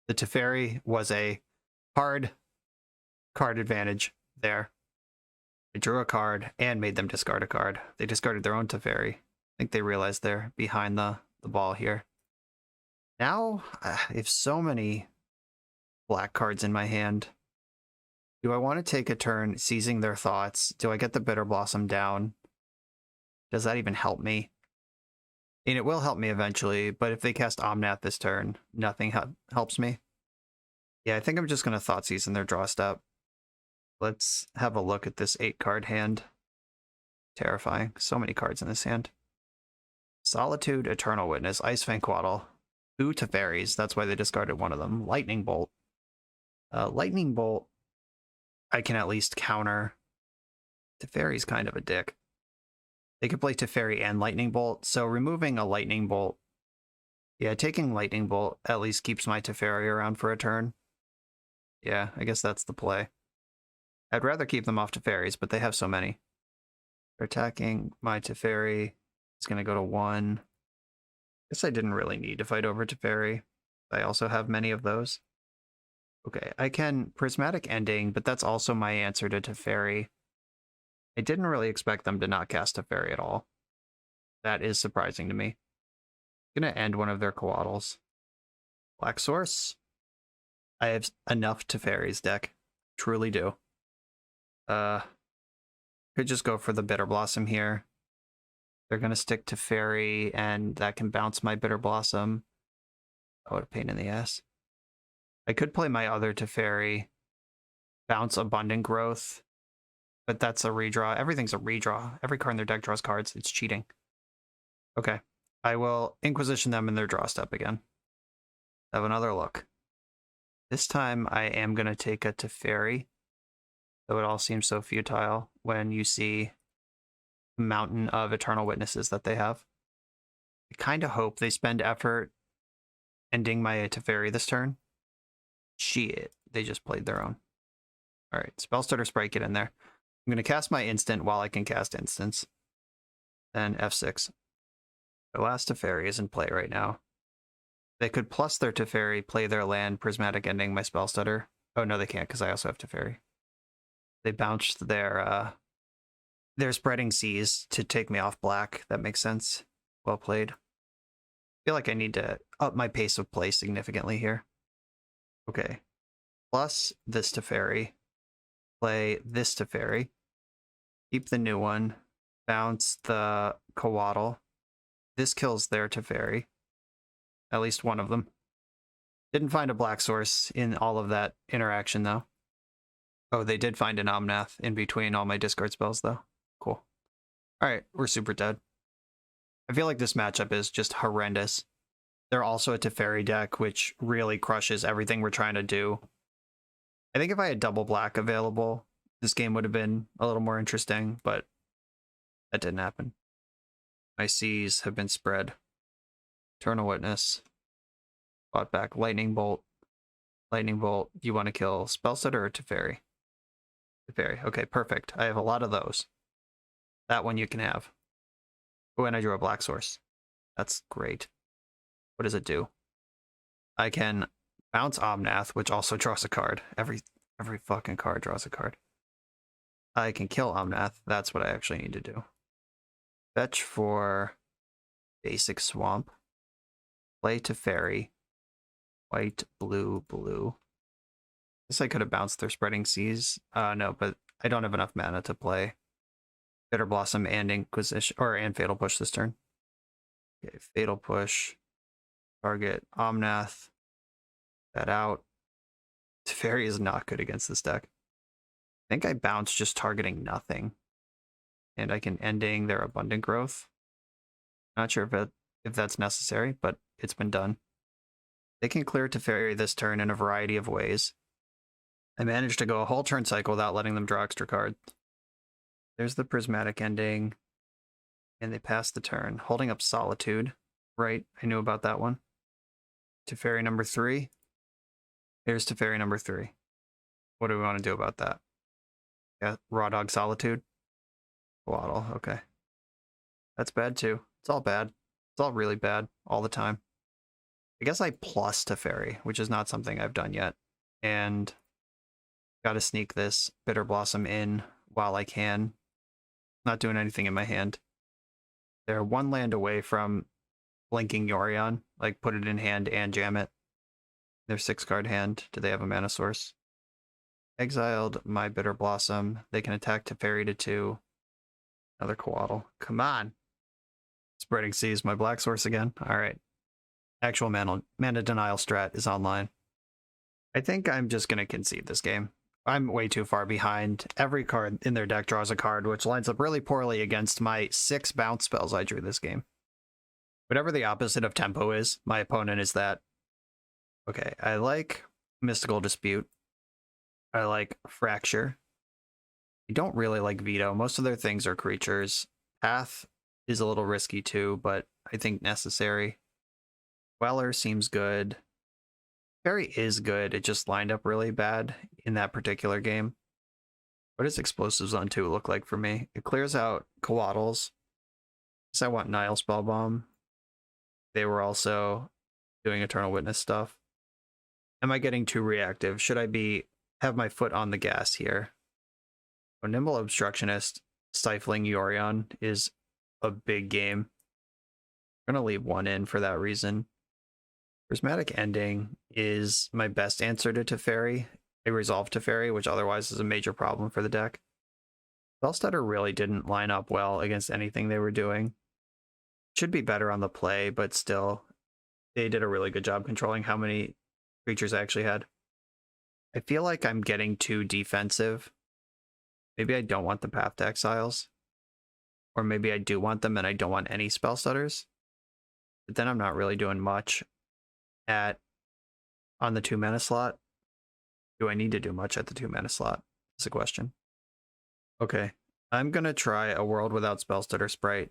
The Teferi was a hard card advantage there. I drew a card and made them discard a card. They discarded their own Teferi. I think they realized they're behind the ball here. Now, I have so many black cards in my hand. Do I want to take a turn seizing their thoughts? Do I get the Bitter Blossom down? Does that even help me? And it will help me eventually, but if they cast Omnath this turn, nothing helps me. Yeah, I think I'm just going to Thoughtseize in their draw step. Let's have a look at this 8-card hand. Terrifying. So many cards in this hand. Solitude, Eternal Witness, Icefang Coatl, 2 Teferis. That's why they discarded one of them. Lightning Bolt. Lightning Bolt, I can at least counter. Teferi's kind of a dick. They could play Teferi and Lightning Bolt, so removing a Lightning Bolt... Yeah, taking Lightning Bolt at least keeps my Teferi around for a turn. Yeah, I guess that's the play. I'd rather keep them off Teferis, but they have so many. They're attacking my Teferi. It's going to go to 1. Guess I didn't really need to fight over Teferi. I also have many of those. Okay, I can Prismatic Ending, but that's also my answer to Teferi. I didn't really expect them to not cast Teferi at all. That is surprising to me. Gonna end one of their Coatls. Black Source. I have enough Teferi's deck. Truly do. Could just go for the Bitter Blossom here. They're gonna stick to Faerie, and that can bounce my Bitter Blossom. Oh, what a pain in the ass. I could play my other Teferi, bounce Abundant Growth, but that's a redraw. Everything's a redraw. Every card in their deck draws cards. It's cheating. Okay. I will Inquisition them in their draw step again. Have another look. This time I am going to take a Teferi, though it all seems so futile when you see the mountain of Eternal Witnesses that they have. I kind of hope they spend effort ending my Teferi this turn. Shit, they just played their own. All right, Spellstutter Sprite, get in there. I'm going to cast my instant while I can cast instants. Then F6. The last Teferi is in play right now. They could plus their Teferi, play their land, Prismatic Ending my Spellstutter. Oh, no, they can't, because I also have Teferi. They bounced their Spreading Seas to take me off black. That makes sense. Well played. I feel like I need to up my pace of play significantly here. Okay. Plus this Teferi. Play this Teferi. Keep the new one. Bounce the Coatl. This kills their Teferi. At least one of them. Didn't find a black source in all of that interaction, though. Oh, they did find an Omnath in between all my discard spells, though. Cool. Alright, we're super dead. I feel like this matchup is just horrendous. They're also a Teferi deck, which really crushes everything we're trying to do. I think if I had double black available, this game would have been a little more interesting, but that didn't happen. My Seas have been spread. Eternal Witness. Bought back Lightning Bolt. Lightning Bolt. You want to kill Spellstutter or Teferi? Teferi. Okay, perfect. I have a lot of those. That one you can have. Oh, and I drew a black source. That's great. What does it do? I can bounce Omnath, which also draws a card. Every fucking card draws a card. I can kill Omnath. That's what I actually need to do. Fetch for basic swamp. Play Teferi. White, blue, blue. Guess I could have bounced their Spreading Seas. No, but I don't have enough mana to play Bitter Blossom and Inquisition and Fatal Push this turn. Okay, Fatal Push. Target Omnath. That out. Teferi is not good against this deck. I think I bounce just targeting nothing. And I can ending their Abundant Growth. Not sure if that's necessary, but it's been done. They can clear Teferi this turn in a variety of ways. I managed to go a whole turn cycle without letting them draw extra cards. There's the Prismatic Ending. And they pass the turn. Holding up Solitude. Right, I knew about that one. Teferi number 3. Here's Teferi number 3. What do we want to do about that? Yeah, Raw Dog Solitude. Waddle, okay. That's bad too. It's all bad. It's all really bad all the time. I guess I plus Teferi, which is not something I've done yet. And gotta sneak this Bitter Blossom in while I can. Not doing anything in my hand. They're one land away from blinking Yorion. Like, put it in hand and jam it. Their 6-card hand. Do they have a mana source? Exiled my Bitter Blossom. They can attack Teferi to 2. Another Coatl. Come on. Spreading Seas, my black source again. Alright. Actual mana denial strat is online. I think I'm just going to concede this game. I'm way too far behind. Every card in their deck draws a card, which lines up really poorly against my 6 bounce spells I drew this game. Whatever the opposite of tempo is, my opponent is that. Okay, I like Mystical Dispute. I like Fracture. I don't really like Veto. Most of their things are creatures. Path is a little risky too, but I think necessary. Queller seems good. Faerie is good. It just lined up really bad in that particular game. What does Explosive Zone 2 look like for me? It clears out Coatls. So I want Nile Spellbomb. They were also doing Eternal Witness stuff. Am I getting too reactive? Should I have my foot on the gas here? A Nimble Obstructionist stifling Yorion is a big game. I'm gonna leave one in for that reason. Prismatic Ending is my best answer to Teferi. I resolve Teferi, which otherwise is a major problem for the deck. Spellstutter really didn't line up well against anything they were doing. Should be better on the play, but still, they did a really good job controlling how many creatures I actually had. I feel like I'm getting too defensive. Maybe I don't want the Path to Exiles. Or maybe I do want them and I don't want any Spellstutters. But then I'm not really doing much on the 2-mana slot. Do I need to do much at the 2-mana slot? That's a question. Okay, I'm going to try a World Without Spellstutter Sprite,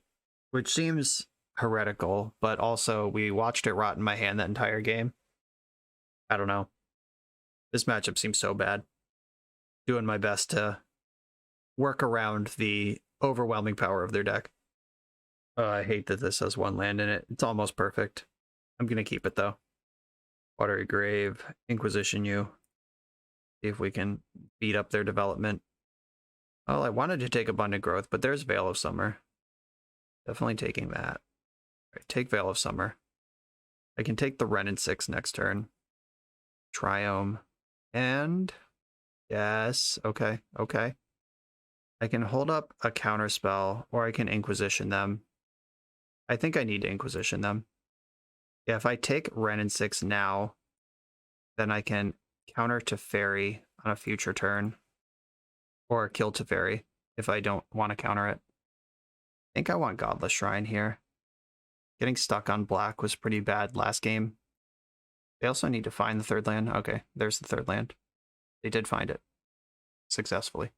which seems heretical, but also we watched it rot in my hand that entire game. I don't know. This matchup seems so bad. Doing my best to work around the overwhelming power of their deck. I hate that this has 1 land in it. It's almost perfect. I'm going to keep it, though. Watery Grave, Inquisition you. See if we can beat up their development. Well, I wanted to take Abundant Growth, but there's Veil of Summer. Definitely taking that. All right, take Veil of Summer. I can take the Wrenn and 6 next turn. Triome. And... yes, okay. I can hold up a counter spell, or I can Inquisition them. I think I need to Inquisition them. Yeah, if I take Wrenn and 6 now, then I can counter Teferi on a future turn. Or kill Teferi if I don't want to counter it. I think I want Godless Shrine here. Getting stuck on black was pretty bad last game. They also need to find the 3rd land. Okay, there's the 3rd land. They did find it. Successfully.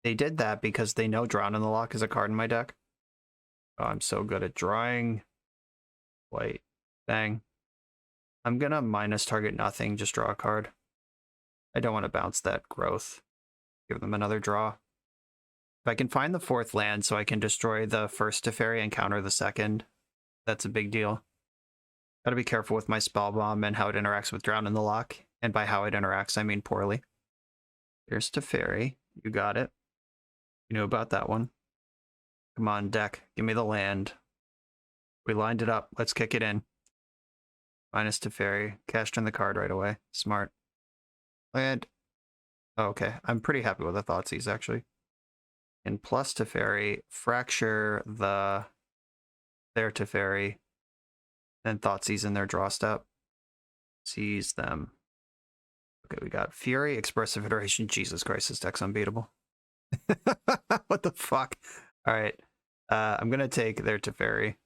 They did that because they know Drown in the Loch is a card in my deck. Oh, I'm so good at drawing. White. Bang. I'm gonna minus target nothing, just draw a card. I don't want to bounce that growth. Give them another draw. If I can find the 4th land so I can destroy the first Teferi and counter the 2nd, that's a big deal. Gotta be careful with my Spell Bomb and how it interacts with Drown in the Loch. And by how it interacts, I mean poorly. Here's Teferi. You got it. You know about that one. Come on, deck. Give me the land. We lined it up. Let's kick it in. Minus Teferi. Cashed in the card right away. Smart. Land. Oh, okay. I'm pretty happy with the Thoughtseize, actually. And plus Teferi, fracture their Teferi, then Thoughtseize in their draw step. Seize them. Okay, we got Fury, Expressive Iteration. Jesus Christ, this deck's unbeatable. What the fuck? All right. I'm going to take their Teferi.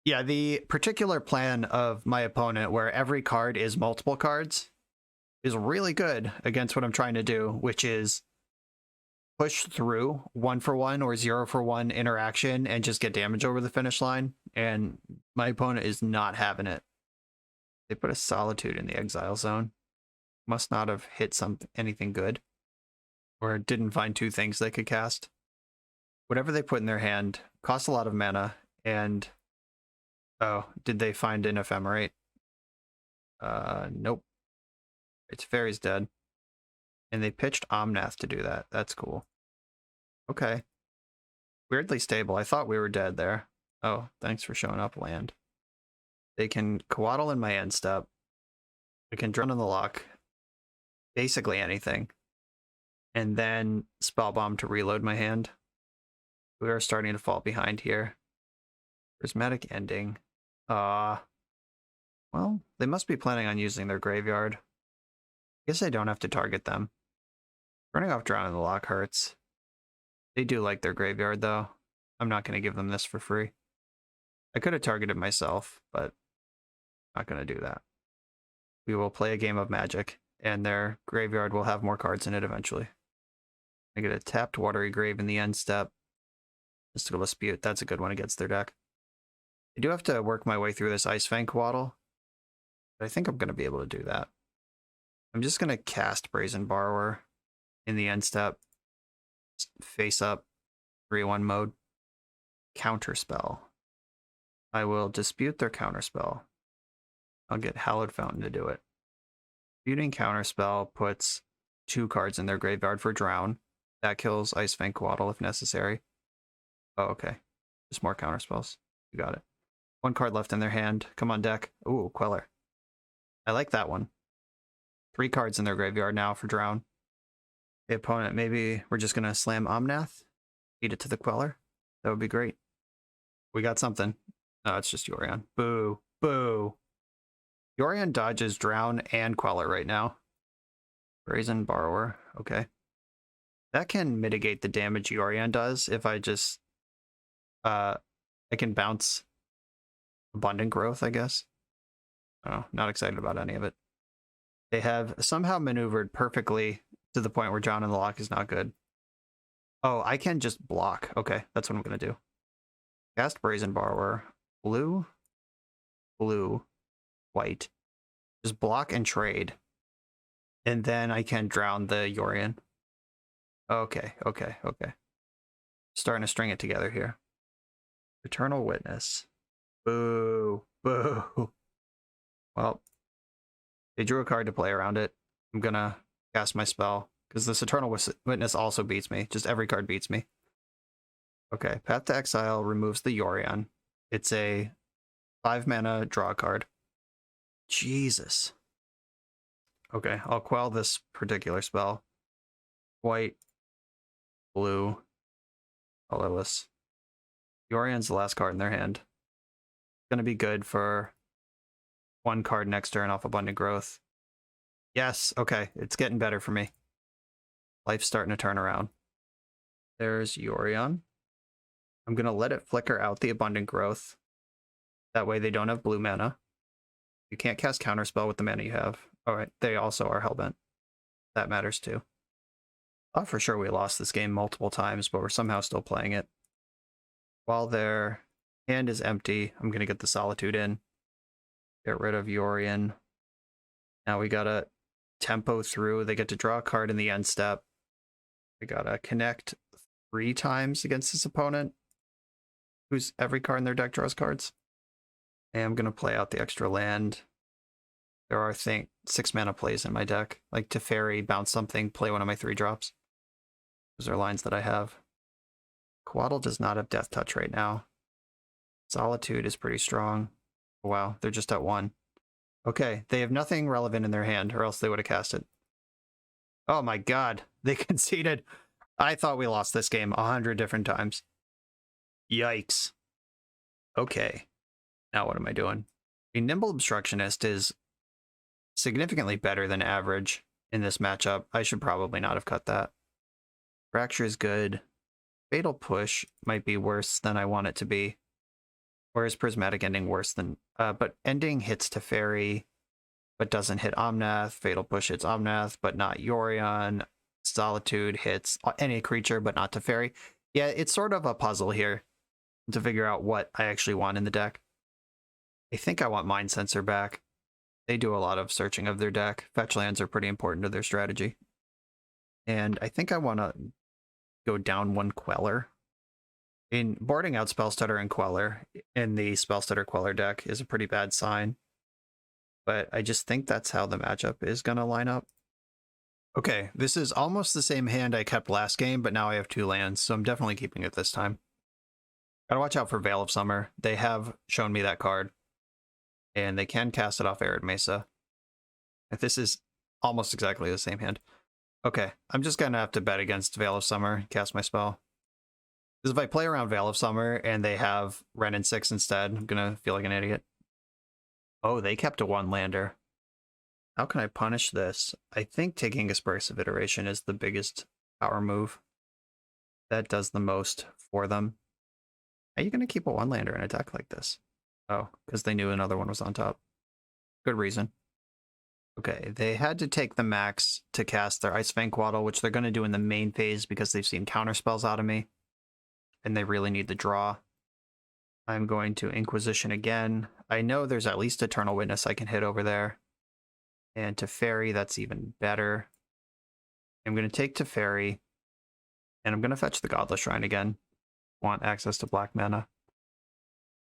Yeah, the particular plan of my opponent where every card is multiple cards is really good against what I'm trying to do, which is push through 1-for-1 or 0-for-1 interaction and just get damage over the finish line. And my opponent is not having it. They put a Solitude in the exile zone. Must not have hit anything good. Or didn't find 2 things they could cast. Whatever they put in their hand costs a lot of mana. And oh, did they find an Ephemerate? Nope. Teferi's dead. And they pitched Omnath to do that. That's cool. Okay. Weirdly stable. I thought we were dead there. Oh, thanks for showing up, land. They can Coatl in my end step. I can Drown in the Loch. Basically anything. And then Spellbomb to reload my hand. We are starting to fall behind here. Prismatic Ending. Well, they must be planning on using their graveyard. I guess I don't have to target them. Running off Drown in the Loch hurts. They do like their graveyard, though. I'm not going to give them this for free. I could have targeted myself, but not going to do that. We will play a game of Magic, and their graveyard will have more cards in it eventually. I get a tapped Watery Grave in the end step. Mystical Dispute, that's a good one against their deck. I do have to work my way through this Ice Fang Coatl, but I think I'm going to be able to do that. I'm just going to cast Brazen Borrower in the end step. Face up, 3-1 mode. Counterspell. I will dispute their counterspell. I'll get Hallowed Fountain to do it. Disputing counterspell puts 2 cards in their graveyard for Drown. That kills Ice Fang Coatl if necessary. Oh, okay. Just more counterspells. You got it. 1 card left in their hand. Come on, deck. Ooh, Queller. I like that one. 3 cards in their graveyard now for Drown. The opponent, maybe we're just going to slam Omnath, feed it to the Queller. That would be great. We got something. Oh, it's just Yorion. Boo. Boo. Yorion dodges Drown and Queller right now. Brazen Borrower. Okay. That can mitigate the damage Yorion does if I just... I can bounce Abundant Growth, I guess. Oh, not excited about any of it. They have somehow maneuvered perfectly to the point where John in the Lock is not good. Oh, I can just block. Okay, that's what I'm going to do. Cast Brazen Borrower. Blue. Blue. White. Just block and trade. And then I can drown the Yorion. Okay. Starting to string it together here. Eternal Witness. Boo. Boo. Well, they drew a card to play around it. I'm going to cast my spell, because this Eternal Witness also beats me. Just every card beats me. Okay, Path to Exile removes the Yorion. It's a 5-mana draw card. Jesus. Okay, I'll quell this particular spell. White, blue, colorless. Yorion's the last card in their hand. Going to be good for 1 card next turn off Abundant Growth. Yes, okay, it's getting better for me. Life's starting to turn around. There's Yorion. I'm going to let it flicker out the Abundant Growth. That way they don't have blue mana. You can't cast Counterspell with the mana you have. Alright, they also are Hellbent. That matters too. Thought for sure we lost this game multiple times, but we're somehow still playing it. While their hand is empty, I'm going to get the Solitude in. Get rid of Yorion. Now we gotta tempo through. They get to draw a card in the end step. We gotta connect 3 times against this opponent, whose every card in their deck draws cards. And I'm gonna play out the extra land. There are, I think, 6 mana plays in my deck. Like Teferi, bounce something, play one of my 3 drops. Those are lines that I have. Quaddle does not have Death Touch right now. Solitude is pretty strong. Wow, they're just at 1. Okay, they have nothing relevant in their hand, or else they would have cast it. Oh my god, they conceded. I thought we lost this game 100 different times. Yikes. Okay, now what am I doing? A Nimble Obstructionist is significantly better than average in this matchup. I should probably not have cut that. Fracture is good. Fatal Push might be worse than I want it to be. Or is Prismatic Ending worse than... but Ending hits Teferi, but doesn't hit Omnath. Fatal Push hits Omnath, but not Yorion. Solitude hits any creature, but not Teferi. Yeah, it's sort of a puzzle here to figure out what I actually want in the deck. I think I want Mind Sensor back. They do a lot of searching of their deck. Fetch lands are pretty important to their strategy. And I think I want to go down 1 Queller. In boarding out Spellstutter and Queller in the Spellstutter Queller deck is a pretty bad sign. But I just think that's how the matchup is going to line up. Okay, this is almost the same hand I kept last game, but now I have 2 lands, so I'm definitely keeping it this time. Gotta watch out for Veil of Summer. They have shown me that card. And they can cast it off Arid Mesa. This is almost exactly the same hand. Okay, I'm just going to have to bet against Veil of Summer, cast my spell. Because if I play around Veil of Summer and they have Wrenn and 6 instead, I'm going to feel like an idiot. Oh, they kept a 1-lander. How can I punish this? I think taking Expressive Iteration is the biggest power move. That does the most for them. How are you going to keep a 1-lander in a deck like this? Oh, because they knew another one was on top. Good reason. Okay, they had to take the max to cast their Ice Fang Quaddle, which they're going to do in the main phase because they've seen counter spells out of me. And they really need the draw. I'm going to Inquisition again. I know there's at least Eternal Witness I can hit over there. And Teferi, that's even better. I'm going to take Teferi. And I'm going to fetch the Godless Shrine again. Want access to black mana.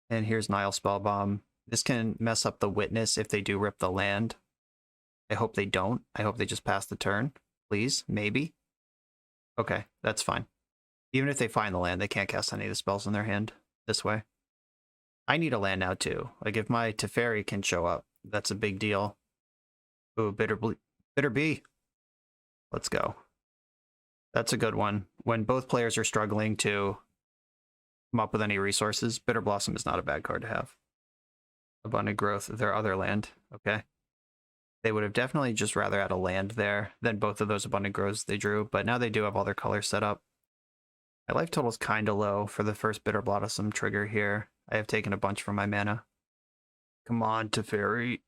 And here's Nile Spellbomb. This can mess up the Witness if they do rip the land. I hope they don't. I hope they just pass the turn. Please, maybe. Okay, that's fine. Even if they find the land, they can't cast any of the spells in their hand this way. I need a land now too. Like if my Teferi can show up, that's a big deal. Ooh, bitter bee. Let's go. That's a good one. When both players are struggling to come up with any resources, Bitter Blossom is not a bad card to have. Abundant Growth, their other land. Okay. They would have definitely just rather had a land there than both of those Abundant Growths they drew, but now they do have all their colors set up. My life total is kind of low for the first Bitter Blossom trigger here. I have taken a bunch from my mana. Come on, Teferi.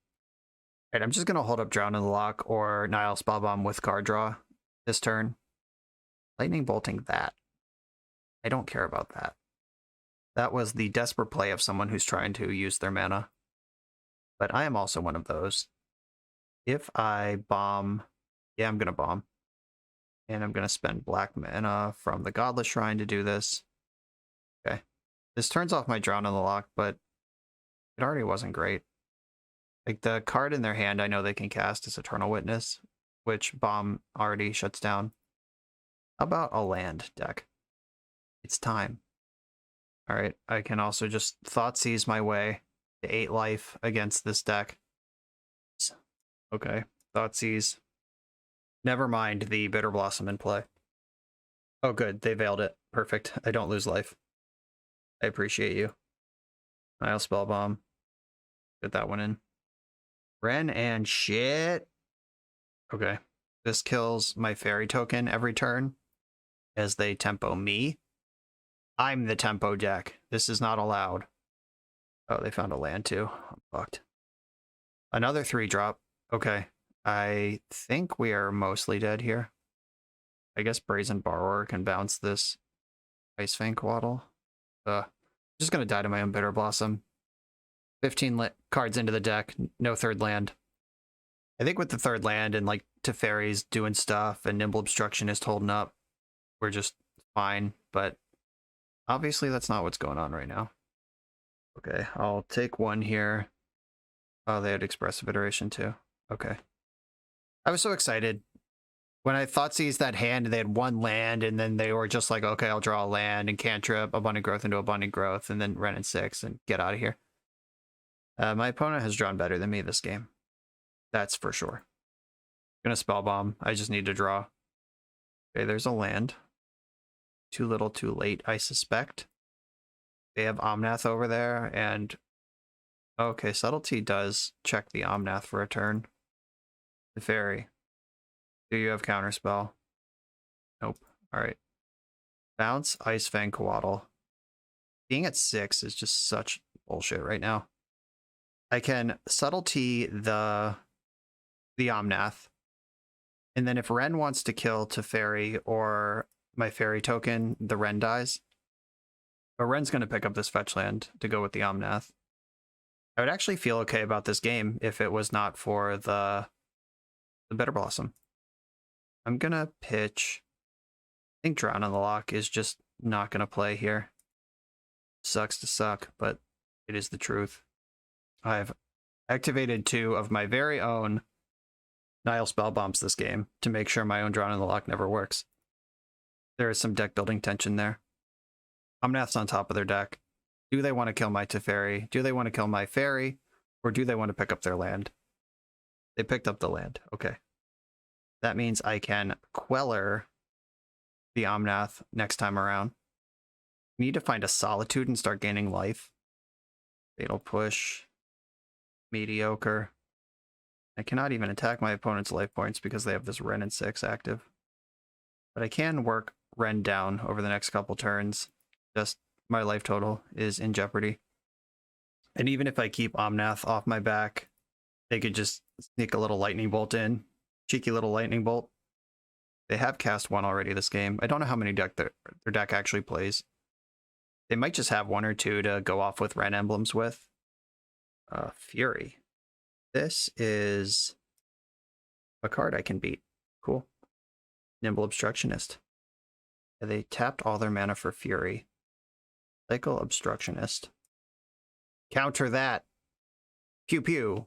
Alright, I'm just going to hold up Drown in the Lock or Nile Spellbomb with card draw this turn. Lightning Bolting that. I don't care about that. That was the desperate play of someone who's trying to use their mana. But I am also one of those. If I bomb... Yeah, I'm going to bomb. And I'm going to spend black mana from the Godless Shrine to do this. Okay. This turns off my Drown in the Lock, but it already wasn't great. Like, the card in their hand I know they can cast is Eternal Witness, which bomb already shuts down. How about a land deck? It's time. Alright, I can also just Thoughtseize my way to 8 life against this deck. Okay, Thoughtseize. Never mind the Bitter Blossom in play. Oh good, they veiled it. Perfect. I don't lose life. I appreciate you. Nile Spellbomb. Get that one in. Ren and shit. Okay. This kills my Faerie token every turn as they tempo me. I'm the tempo deck. This is not allowed. Oh, they found a land too. I'm fucked. Another 3-drop. Okay. I think we are mostly dead here. I guess Brazen Borrower can bounce this Icefang Quaddle. I'm just gonna die to my own Bitter Blossom. 15 cards into the deck, no third land. I think with the third land and like Teferi's doing stuff and Nimble Obstructionist holding up, we're just fine, but obviously that's not what's going on right now. Okay, I'll take one here. Oh, they had Expressive Iteration too. Okay. I was so excited. When I Thoughtseize that hand and they had one land and then they were just like, okay, I'll draw a land and cantrip, Abundant Growth into Abundant Growth, and then Ren and 6 and get out of here. My opponent has drawn better than me this game. That's for sure. Gonna Spellbomb. I just need to draw. Okay, there's a land. Too little, too late, I suspect. They have Omnath over there, and... Okay, Subtlety does check the Omnath for a turn. Teferi. Do you have Counterspell? Nope. Alright. Bounce, Icefang Quaddle. Being at 6 is just such bullshit right now. I can Subtlety the Omnath. And then if Ren wants to kill Teferi or my Faerie token, the Ren dies. But Ren's going to pick up this fetch land to go with the Omnath. I would actually feel okay about this game if it was not for the Bitter Blossom. I'm going to pitch... I think Drown on the Lock is just not going to play here. Sucks to suck, but it is the truth. I've activated 2 of my very own Nile Spellbombs this game to make sure my own Drown in the Lock never works. There is some deck building tension there. Omnath's on top of their deck. Do they want to kill my Teferi? Do they want to kill my Faerie? Or do they want to pick up their land? They picked up the land. Okay. That means I can Queller the Omnath next time around. I need to find a Solitude and start gaining life. Fatal Push. Mediocre. I cannot even attack my opponent's life points because they have this Ren and 6 active. But I can work Ren down over the next couple turns. Just my life total is in jeopardy. And even if I keep Omnath off my back, they could just sneak a little Lightning Bolt in. Cheeky little Lightning Bolt. They have cast 1 already this game. I don't know how many their deck actually plays. They might just have 1 or 2 to go off with Ren emblems with. Fury. This is a card I can beat. Cool. Nimble Obstructionist. They tapped all their mana for Fury. Cycle Obstructionist. Counter that. Pew pew.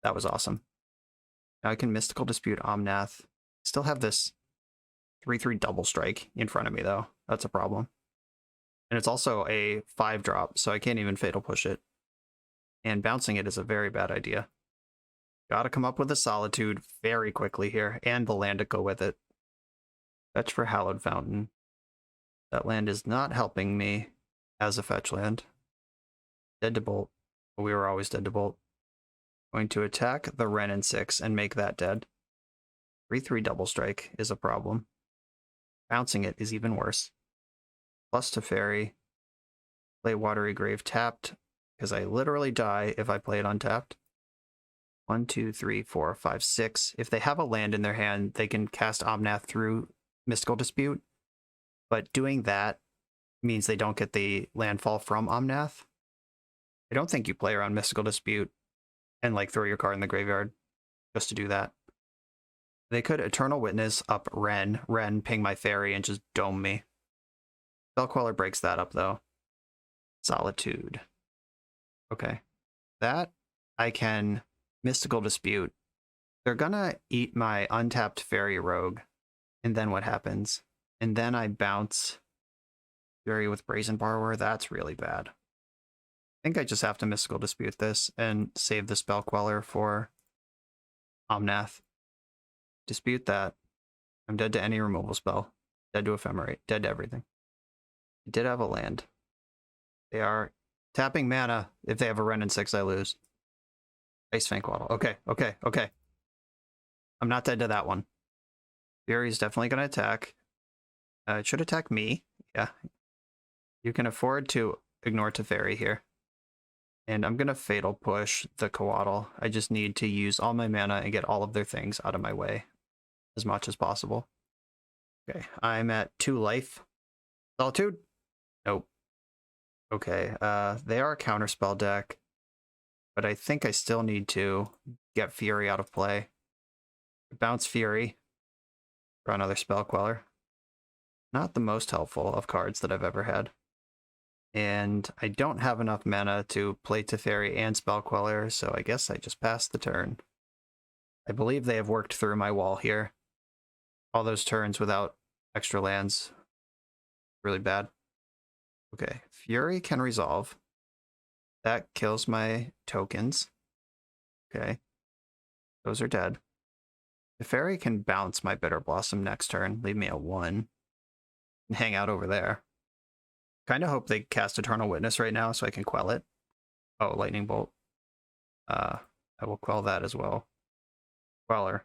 That was awesome. Now I can Mystical Dispute Omnath. Still have this 3/3 double strike in front of me though. That's a problem. And it's also a 5-drop, so I can't even Fatal Push it. And bouncing it is a very bad idea. Gotta come up with a Solitude very quickly here, and the land to go with it. Fetch for Hallowed Fountain. That land is not helping me as a fetch land. Dead to Bolt. We were always dead to Bolt. Going to attack the Wrenn and 6 and make that dead. 3/3 double strike is a problem. Bouncing it is even worse. Plus Teferi. Play Watery Grave tapped, because I literally die if I play it untapped. 1, 2, 3, 4, 5, 6. If they have a land in their hand, they can cast Omnath through Mystical Dispute. But doing that means they don't get the landfall from Omnath. I don't think you play around Mystical Dispute and like throw your card in the graveyard just to do that. They could Eternal Witness up Wrenn, ping my Faerie, and just dome me. Queller breaks that up though. Solitude. Okay. That I can Mystical Dispute. They're gonna eat my untapped Faerie Rogue. And then what happens? And then I bounce Fury with Brazen Borrower. That's really bad. I think I just have to Mystical Dispute this and save the Spell Queller for Omnath. Dispute that. I'm dead to any removal spell. Dead to Ephemerate. Dead to everything. I did have a land. They are tapping mana. If they have a Wrenn and 6, I lose. Ice Fang Waddle. Okay. I'm not dead to that one. Fury is definitely going to attack. It should attack me. Yeah. You can afford to ignore Teferi here. And I'm going to Fatal Push the Coatl. I just need to use all my mana and get all of their things out of my way as much as possible. Okay, I'm at 2 life. Solitude? Nope. Okay, they are a counterspell deck, but I think I still need to get Fury out of play. Bounce Fury for another Spell Queller. Not the most helpful of cards that I've ever had. And I don't have enough mana to play Teferi and Spell Queller, so I guess I just passed the turn. I believe they have worked through my wall here. All those turns without extra lands. Really bad. Okay, Fury can resolve. That kills my tokens. Okay. Those are dead. Teferi can bounce my Bitter Blossom next turn, leave me a 1. And hang out over there. Kind of hope they cast Eternal Witness right now so I can quell it. Oh, Lightning Bolt. I will quell that as well. Queller.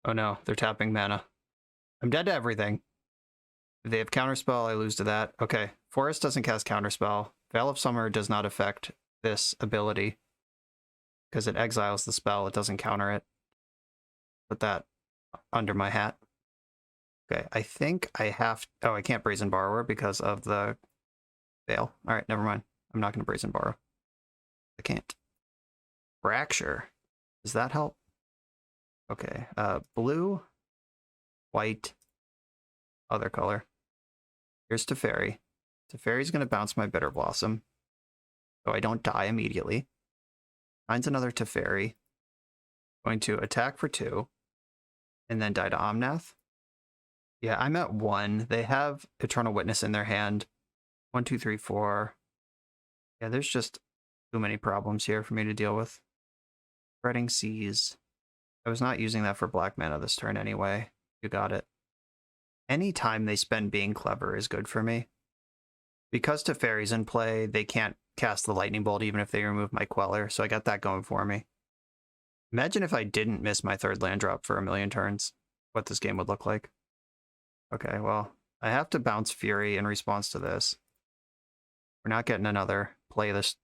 Oh no, they're tapping mana. I'm dead to everything. If they have Counterspell, I lose to that. Okay, Forest doesn't cast Counterspell. Veil of Summer does not affect this ability. Because it exiles the spell, it doesn't counter it. Put that under my hat. Okay, I think I have... Oh, I can't Brazen Borrower because of the Veil. Alright, never mind. I'm not going to Brazen Borrow. I can't. Fracture. Does that help? Okay, blue, white, other color. Here's Teferi. Teferi's going to bounce my Bitter Blossom, so I don't die immediately. Finds another Teferi. Going to attack for 2, and then die to Omnath. Yeah, I'm at 1. They have Eternal Witness in their hand. 1, 2, 3, 4. Yeah, there's just too many problems here for me to deal with. Spreading Seas. I was not using that for black mana this turn anyway. You got it. Any time they spend being clever is good for me. Because Teferi's in play, they can't cast the Lightning Bolt even if they remove my Queller, so I got that going for me. Imagine if I didn't miss my 3rd land drop for a million turns, what this game would look like. Okay, well, I have to bounce Fury in response to this. We're not getting another play this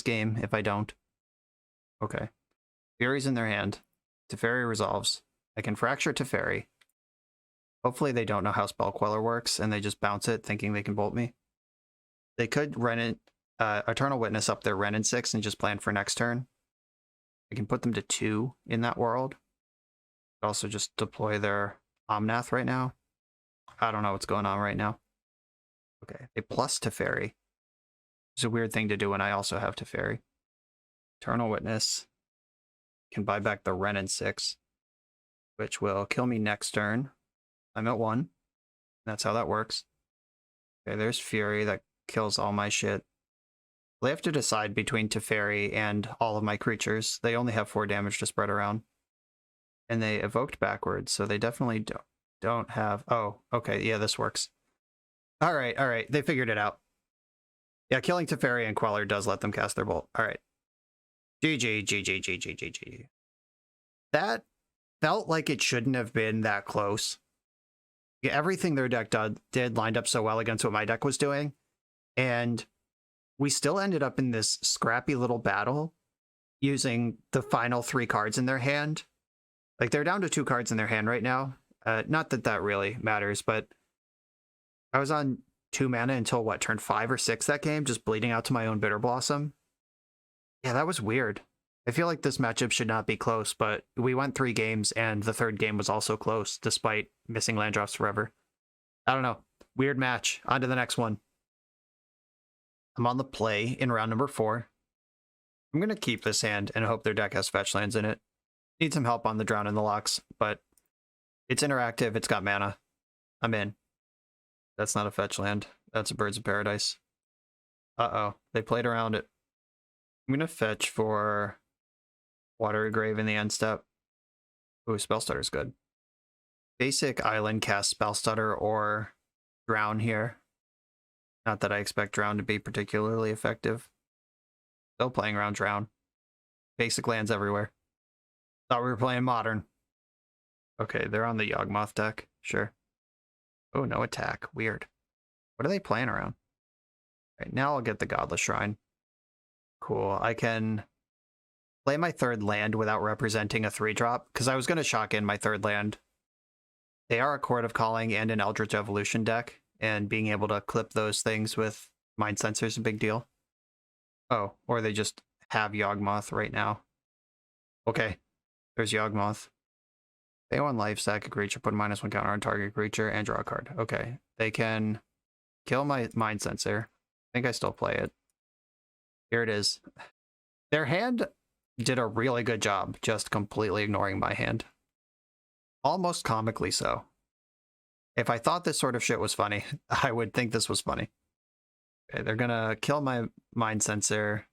game if I don't. Okay. Fury's in their hand. Teferi resolves. I can Fracture Teferi. Hopefully they don't know how Spell Queller works and they just bounce it thinking they can bolt me. They could Eternal Witness up their Wrenn and 6 and just plan for next turn. I can put them to 2 in that world. Also just deploy their Omnath right now. I don't know what's going on right now. Okay, they plus Teferi. It's a weird thing to do when I also have Teferi. Eternal Witness. Can buy back the Wrenn and 6, which will kill me next turn. I'm at 1. That's how that works. Okay, there's Fury that kills all my shit. They have to decide between Teferi and all of my creatures. They only have 4 damage to spread around. And they evoked backwards, so they definitely don't have... Oh, okay, yeah, this works. All right, they figured it out. Yeah, killing Teferi and Queller does let them cast their bolt. All right. GG. That felt like it shouldn't have been that close. Yeah, everything their deck did lined up so well against what my deck was doing. And we still ended up in this scrappy little battle using the final 3 cards in their hand. Like, they're down to 2 cards in their hand right now. Not that that really matters, but I was on 2 mana until, what, turn 5 or 6 that game, just bleeding out to my own Bitter Blossom. Yeah, that was weird. I feel like this matchup should not be close, but we went 3 games, and the 3rd game was also close, despite missing land drops forever. I don't know. Weird match. On to the next one. I'm on the play in round number 4. I'm going to keep this hand and hope their deck has fetch lands in it. Need some help on the Drown in the Locks, but it's interactive, it's got mana. I'm in. That's not a fetch land. That's a Birds of Paradise. Uh-oh. They played around it. I'm going to fetch for Watery Grave in the end step. Ooh, Spellstutter's good. Basic Island cast Spellstutter or Drown here. Not that I expect Drown to be particularly effective. Still playing around Drown. Basic lands everywhere. Thought we were playing Modern. Okay, they're on the Yawgmoth deck. Sure. Oh, no attack. Weird. What are they playing around? Right, now I'll get the Godless Shrine. Cool. I can play my 3rd land without representing a 3-drop, because I was going to shock in my 3rd land. They are a Chord of Calling and an Eldritch Evolution deck, and being able to clip those things with Mind Sensor is a big deal. Oh, or they just have Yawgmoth right now. Okay, there's Yawgmoth. They want life, sack a creature, put a -1 counter on target creature, and draw a card. Okay, they can kill my Mind Sensor. I think I still play it. Here it is. Their hand did a really good job just completely ignoring my hand. Almost comically so. If I thought this sort of shit was funny, I would think this was funny. Okay, they're gonna kill my Mind Sensor,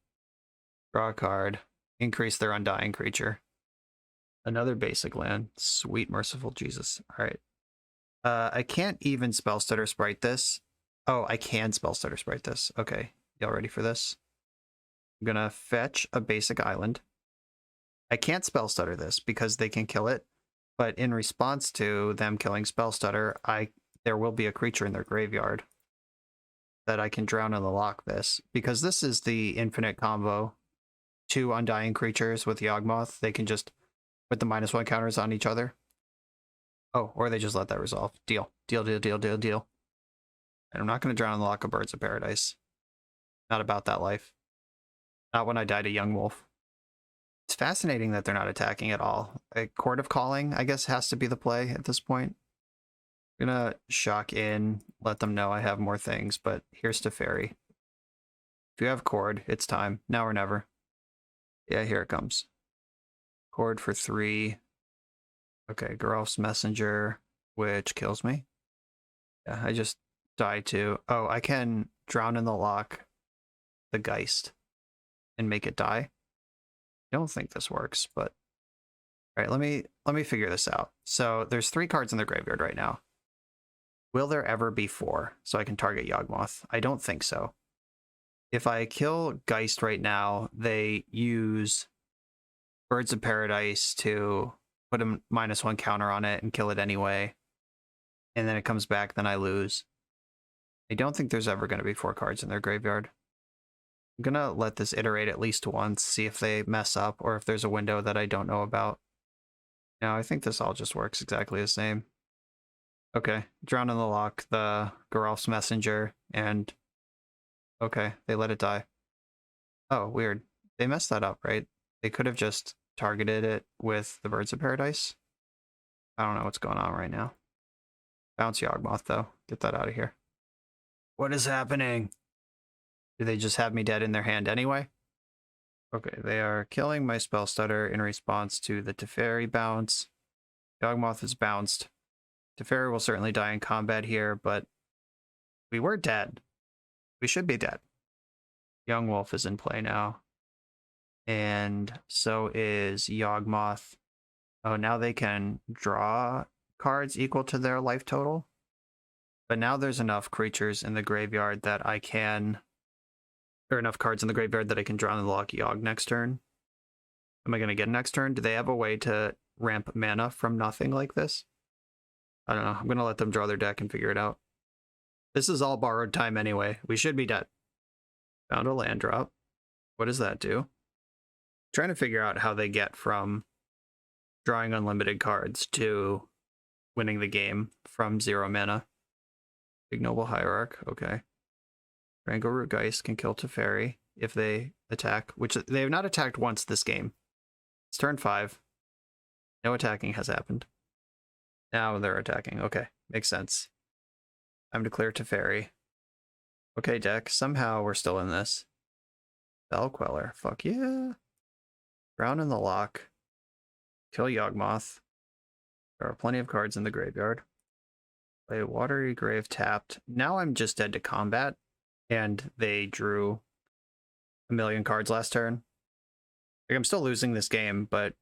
draw a card, increase their Undying creature. Another basic land. Sweet merciful Jesus. All right. I can't even Spellstutter Sprite this. Oh, I can Spellstutter Sprite this. Okay. Y'all ready for this? I'm gonna fetch a basic island. I can't Spellstutter this because they can kill it, but in response to them killing Spellstutter, there will be a creature in their graveyard that I can Drown in the Lock this, because this is the infinite combo. 2 Undying creatures with Yawgmoth. They can just put the -1 counters on each other. Oh, or they just let that resolve. Deal. And I'm not going to Drown in the Lock of Birds of Paradise. Not about that life. Not when I died a young wolf. It's fascinating that they're not attacking at all. A Chord of Calling, I guess, has to be the play at this point. I'm going to shock in, let them know I have more things, but here's Teferi. If you have Chord, it's time. Now or never. Yeah, here it comes. Chord for 3. Okay, Geralf's Messenger, which kills me. Yeah, I just died too. Oh, I can Drown in the Lock the Geist and make it die. I don't think this works, but all right, let me figure this out. So there's 3 cards in the graveyard right now. Will there ever be 4 so I can target Yawgmoth? I don't think so. If I kill Geist right now, they use Birds of Paradise to put a -1 counter on it and kill it anyway. And then it comes back, then I lose. I don't think there's ever going to be 4 cards in their graveyard. I'm going to let this iterate at least once, see if they mess up or if there's a window that I don't know about. No, I think this all just works exactly the same. Okay, Drown in the Lock, the Geralf's Messenger, and okay, they let it die. Oh, weird. They messed that up, right? They could have just targeted it with the Birds of Paradise. I don't know what's going on right now. Bounce Yawgmoth, though. Get that out of here. What is happening? Do they just have me dead in their hand anyway? Okay, they are killing my Spellstutter in response to the Teferi bounce. Yawgmoth is bounced. Teferi will certainly die in combat here, but We were dead. We should be dead. Young Wolf is in play now. And so is Yawgmoth. Oh, now they can draw cards equal to their life total. But now there's enough creatures in the graveyard that I can... Or enough cards in the graveyard that I can draw and lock Yogg next turn. Am I going to get next turn? Do they have a way to ramp mana from nothing like this? I don't know. I'm going to let them draw their deck and figure it out. This is all borrowed time anyway. We should be dead. Found a land drop. What does that do? Trying to figure out how they get from drawing unlimited cards to winning the game from 0 mana. Ignoble Hierarch, okay. Strangleroot Geist can kill Teferi if they attack, which they have not attacked once this game. It's turn 5. No attacking has happened. Now they're attacking. Okay, makes sense. Time to clear Teferi. Okay, deck. Somehow we're still in this. Queller. Fuck yeah. Drown in the lock. Kill Yawgmoth. There are plenty of cards in the graveyard. Play Watery Grave tapped. Now I'm just dead to combat. And they drew a million cards last turn. Like, I'm still losing this game, but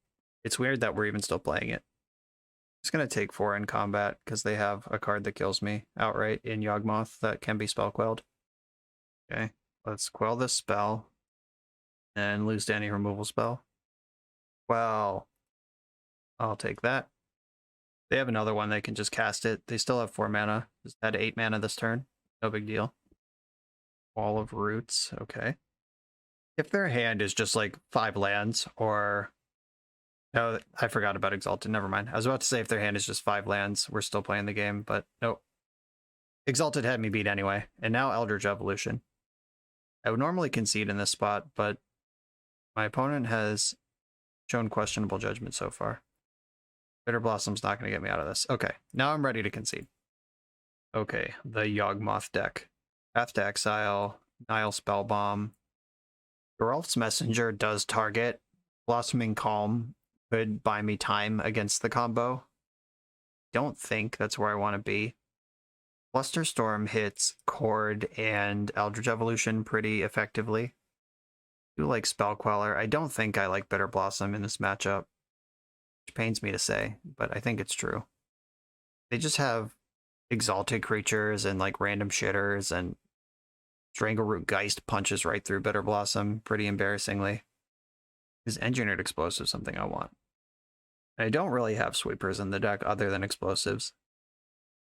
it's weird that we're even still playing it. It's going to take 4 in combat because they have a card that kills me outright in Yawgmoth that can be spell quelled. Okay, let's quell this spell and lose to any removal spell. Well, I'll take that. They have another one, they can just cast it. They still have 4 mana. Just had 8 mana this turn. No big deal. Wall of Roots, okay. If their hand is just like 5 lands or... No, I forgot about Exalted, never mind. I was about to say if their hand is just 5 lands, we're still playing the game, but nope. Exalted had me beat anyway, and now Eldritch Evolution. I would normally concede in this spot, but my opponent has shown questionable judgment so far. Bitter Blossom's not going to get me out of this. Okay, now I'm ready to concede. Okay, the Yawgmoth deck. Path to Exile, Nile Spellbomb. Geralf's Messenger does target. Blossoming Calm could buy me time against the combo. Don't think that's where I want to be. Flusterstorm hits Chord and Eldritch Evolution pretty effectively. I do like Spell Queller. I don't think I like Bitter Blossom in this matchup, which pains me to say, but I think it's true. They just have exalted creatures and like random shitters, and Strangleroot Geist punches right through Bitter Blossom pretty embarrassingly. Is Engineered Explosive something I want? I don't really have sweepers in the deck other than explosives.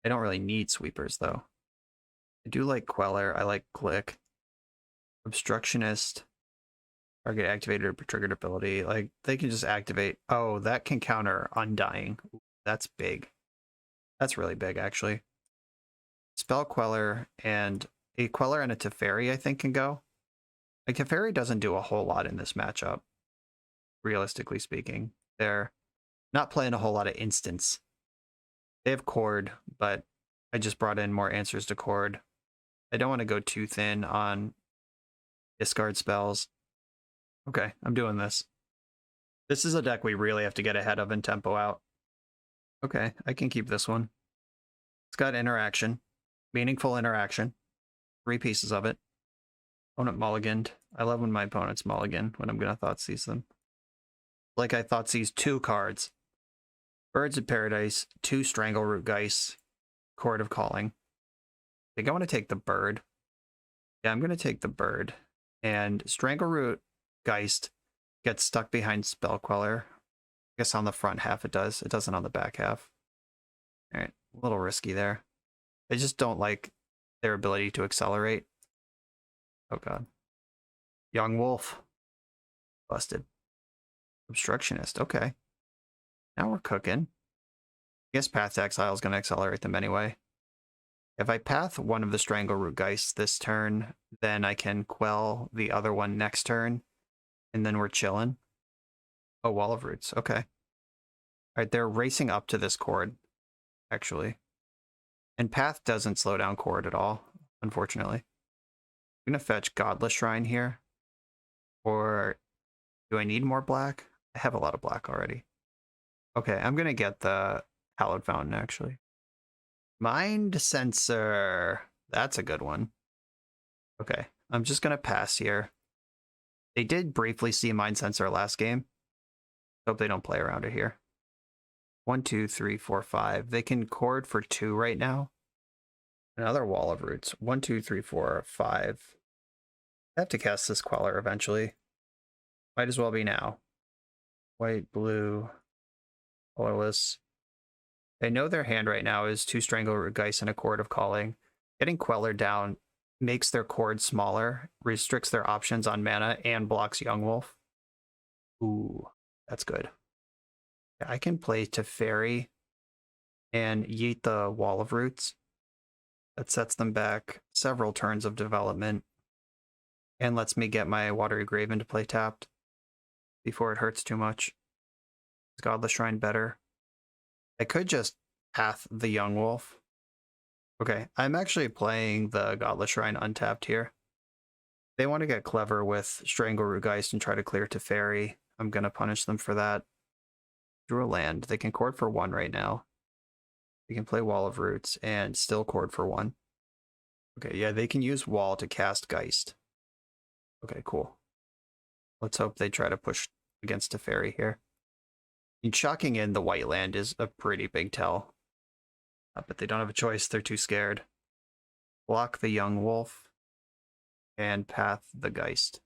I don't really need sweepers though. I do like Queller. I like Click. Obstructionist. Target activated or triggered ability. Like, they can just activate. Oh, that can counter Undying. That's big. That's really big, actually. Spell Queller and a Queller and a Teferi, I think, can go. Like, Teferi doesn't do a whole lot in this matchup, realistically speaking. They're not playing a whole lot of instants. They have Chord, but I just brought in more answers to Chord. I don't want to go too thin on discard spells. Okay, I'm doing this. This is a deck we really have to get ahead of and tempo out. Okay, I can keep this one. It's got interaction. Meaningful interaction. 3 pieces of it. Opponent mulliganed. I love when my opponents mulligan when I'm going to Thoughtseize them. Like I Thoughtseize 2 cards. Birds of Paradise, 2 Strangleroot Geist, Chord of Calling. I think I want to take the bird. Yeah, I'm going to take the bird. And Strangleroot Geist gets stuck behind Spell Queller. I guess on the front half it does. It doesn't on the back half. Alright, a little risky there. I just don't like their ability to accelerate. Oh god. Young Wolf. Busted. Obstructionist, okay. Now we're cooking. I guess Path to Exile is going to accelerate them anyway. If I path one of the Strangleroot Geists this turn, then I can quell the other one next turn, and then we're chilling. Oh, Wall of Roots, okay. Alright, they're racing up to this Chord, actually. And Path doesn't slow down Chord at all, unfortunately. I'm going to fetch Godless Shrine here. Or do I need more black? I have a lot of black already. Okay, I'm going to get the Hallowed Fountain, actually. Mind Sensor. That's a good one. Okay, I'm just gonna pass here. They did briefly see Mind Sensor last game. Hope they don't play around it here. 1, 2, 3, 4, 5. They can cord for 2 right now. Another Wall of Roots. 1, 2, 3, 4, 5. I have to cast this Queller eventually. Might as well be now. White, blue, colorless. They know their hand right now is 2 Strangleroot Geist and a Chord of Calling. Getting Queller down makes their chord smaller, restricts their options on mana, and blocks Young Wolf. Ooh, that's good. I can play Teferi and yeet the Wall of Roots. That sets them back several turns of development and lets me get my Watery Grave into play tapped before it hurts too much. Is Godless Shrine better? I could just path the Young Wolf. Okay, I'm actually playing the Godless Shrine untapped here. They want to get clever with Strangleroot Geist and try to clear Teferi. I'm going to punish them for that. Drew a land. They can cord for 1 right now. They can play Wall of Roots and still cord for 1. Okay, yeah, they can use Wall to cast Geist. Okay, cool. Let's hope they try to push against Teferi here. And shocking in the white land is a pretty big tell. But they don't have a choice. They're too scared. Block the Young Wolf and path the Geist.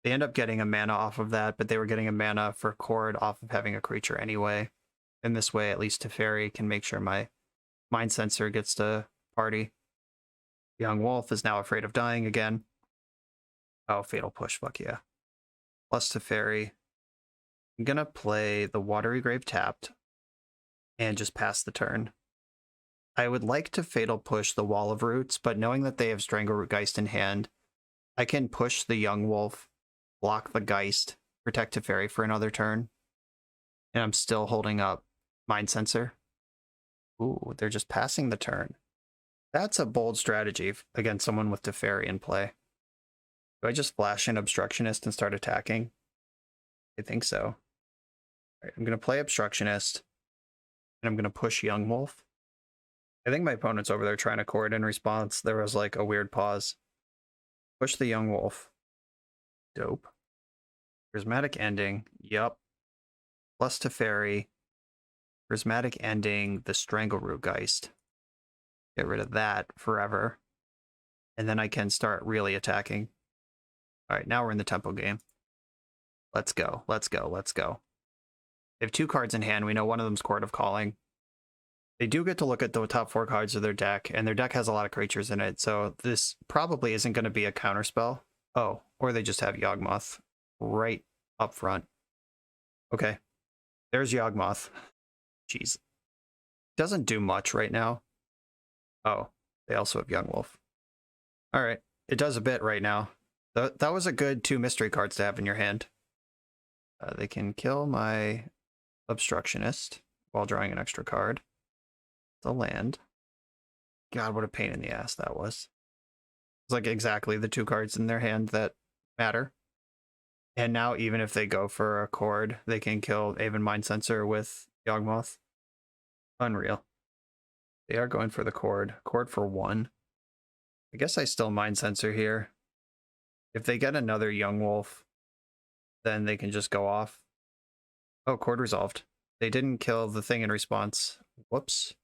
They end up getting a mana off of that, but they were getting a mana for Chord off of having a creature anyway. In this way, at least Teferi can make sure my Mind Sensor gets to party. Young Wolf is now afraid of dying again. Oh, Fatal Push, fuck yeah. Plus Teferi. I'm gonna play the Watery Grave tapped and just pass the turn. I would like to Fatal Push the Wall of Roots, but knowing that they have Strangleroot Geist in hand, I can push the Young Wolf, block the Geist, protect Teferi for another turn, and I'm still holding up Mind Sensor. Ooh, they're just passing the turn. That's a bold strategy against someone with Teferi in play. Do I just flash in Obstructionist and start attacking? I think so. All right, I'm going to play Obstructionist, and I'm going to push Young Wolf. I think my opponent's over there trying to chord in response. There was like a weird pause. Push the Young Wolf. Dope. Prismatic Ending. Yup. Plus Teferi. Prismatic Ending the Strangleroot Geist. Get rid of that forever. And then I can start really attacking. Alright, now we're in the tempo game. Let's go, let's go, let's go. They have 2 cards in hand. We know one of them's Chord of Calling. They do get to look at the top 4 cards of their deck, and their deck has a lot of creatures in it, so this probably isn't going to be a counterspell. Oh, or they just have Yawgmoth right up front. Okay, there's Yawgmoth. Jeez. Doesn't do much right now. Oh, they also have Young Wolf. Alright, it does a bit right now. That was a good 2 mystery cards to have in your hand. They can kill my Obstructionist while drawing an extra card. The land. God, what a pain in the ass that was. It's like exactly the 2 cards in their hand that matter. And now even if they go for a chord, they can kill Aven Mind Sensor with Yawgmoth. Unreal. They are going for the chord. Chord for 1. I guess I still Mind Sensor here. If they get another Young Wolf, then they can just go off. Oh, chord resolved. They didn't kill the thing in response. Whoops.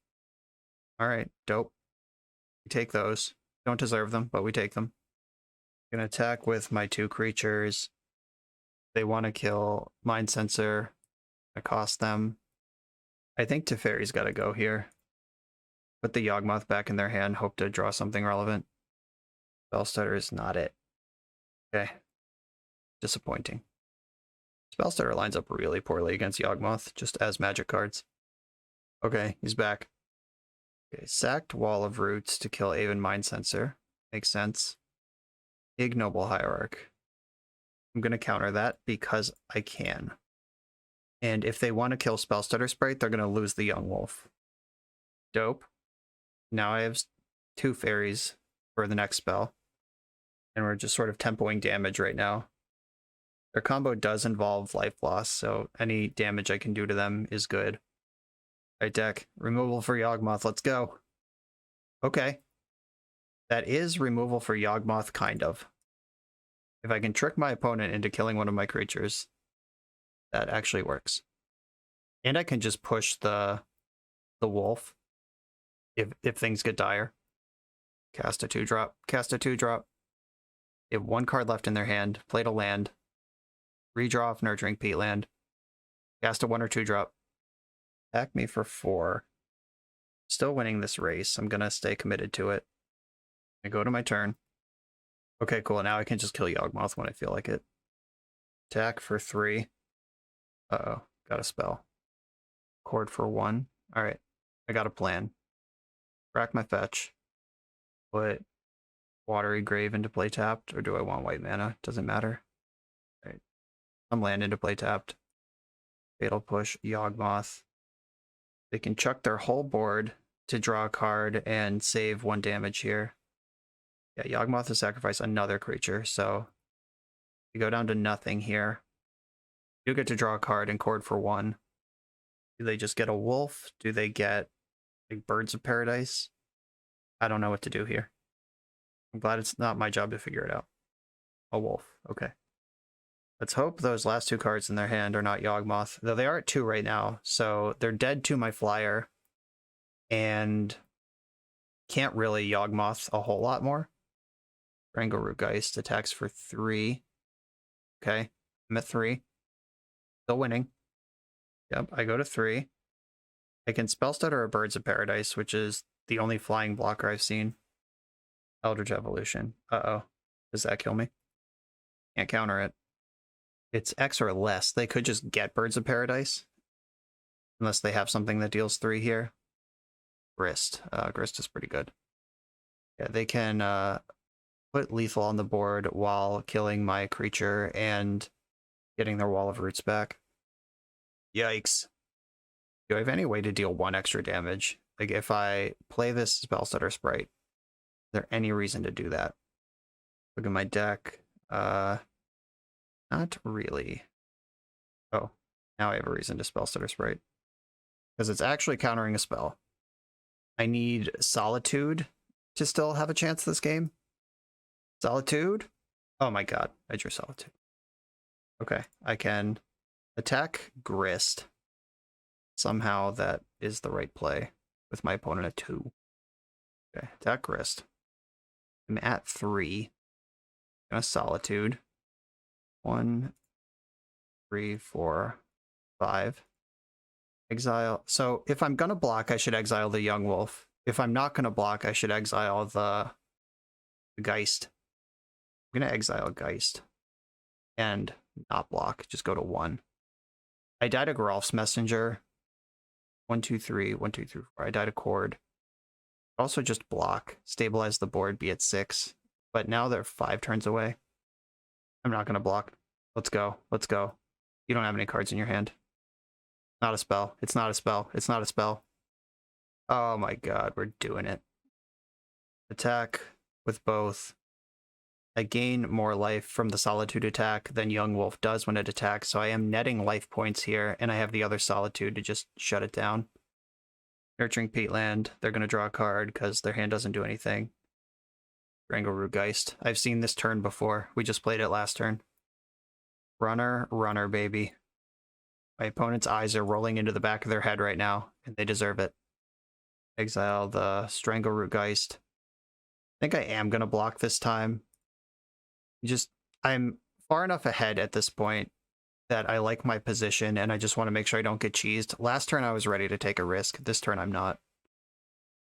Alright, dope. We take those. Don't deserve them, but we take them. Gonna attack with my 2 creatures. They want to kill Mind Sensor. Gonna cost them. I think Teferi's gotta go here. Put the Yawgmoth back in their hand, hope to draw something relevant. Spellstutter is not it. Okay. Disappointing. Spellstutter lines up really poorly against Yawgmoth, just as magic cards. Okay, he's back. Okay, sacked Wall of Roots to kill Aven Mind Sensor. Makes sense. Ignoble Hierarch. I'm going to counter that because I can. And if they want to kill Spellstutter Sprite, they're going to lose the Young Wolf. Dope. Now I have 2 fairies for the next spell. And we're just sort of tempoing damage right now. Their combo does involve life loss, so any damage I can do to them is good. Right, deck. Removal for Yawgmoth. Let's go. Okay. That is removal for Yawgmoth, kind of. If I can trick my opponent into killing one of my creatures, that actually works. And I can just push the wolf if things get dire. Cast a 2-drop, cast a 2-drop. They have 1 card left in their hand, played a land, redraw off Nurturing Peatland, cast a 1 or 2-drop. Attack me for 4. Still winning this race. I'm gonna stay committed to it. I go to my turn. Okay, cool. Now I can just kill Yawgmoth when I feel like it. Attack for 3. Uh-oh. Got a spell. Cord for 1. Alright. I got a plan. Rack my fetch. Put Watery Grave into play tapped, or do I want white mana? Doesn't matter. Alright. I'm land into play tapped. Fatal Push, Yawgmoth. They can chuck their whole board to draw a card and save 1 damage here. Yeah, Yawgmoth to sacrifice another creature, so you go down to nothing here. You get to draw a card and cord for 1. Do they just get a wolf? Do they get like Birds of Paradise? I don't know what to do here. I'm glad it's not my job to figure it out. A wolf, okay. Let's hope those last 2 cards in their hand are not Yawgmoth, though they are at 2 right now, so they're dead to my flyer, and can't really Yawgmoth a whole lot more. Strangleroot Geist attacks for 3. Okay, I'm at 3. Still winning. Yep, I go to 3. I can Spellstutter a Birds of Paradise, which is the only flying blocker I've seen. Eldritch Evolution. Uh-oh. Does that kill me? Can't counter it. It's X or less. They could just get Birds of Paradise. Unless they have something that deals 3 here. Grist. Grist is pretty good. Yeah, they can put lethal on the board while killing my creature and getting their Wall of Roots back. Yikes. Do I have any way to deal 1 extra damage? Like, if I play this Spellstutter Sprite, is there any reason to do that? Look at my deck. Not really. Oh, now I have a reason to Spellstutter Sprite. Because it's actually countering a spell. I need Solitude to still have a chance this game. Solitude? Oh my god, I drew Solitude. Okay, I can attack Grist. Somehow that is the right play with my opponent at 2. Okay, attack Grist. I'm at 3. Gonna Solitude. 1, 3, 4, 5. Exile. So if I'm gonna block, I should exile the Young Wolf. If I'm not gonna block, I should exile the Geist. I'm gonna exile Geist. And not block. Just go to 1. I died a Geralf's Messenger. 1, 2, 3, 1, 2, 3, 4. I died a Cord. Also just block. Stabilize the board, be at 6. But now they're 5 turns away. I'm not gonna block. Let's go. Let's go. You don't have any cards in your hand. Not a spell. It's not a spell. It's not a spell. Oh my god, we're doing it. Attack with both. I gain more life from the Solitude attack than Young Wolf does when it attacks, so I am netting life points here, and I have the other Solitude to just shut it down. Nurturing Peatland, they're going to draw a card because their hand doesn't do anything. Strangleroot Geist. I've seen this turn before. We just played it last turn. Runner, runner, baby. My opponent's eyes are rolling into the back of their head right now, and they deserve it. Exile the Strangleroot Geist. I think I am going to block this time. I'm far enough ahead at this point that I like my position, and I just want to make sure I don't get cheesed. Last turn I was ready to take a risk. This turn I'm not.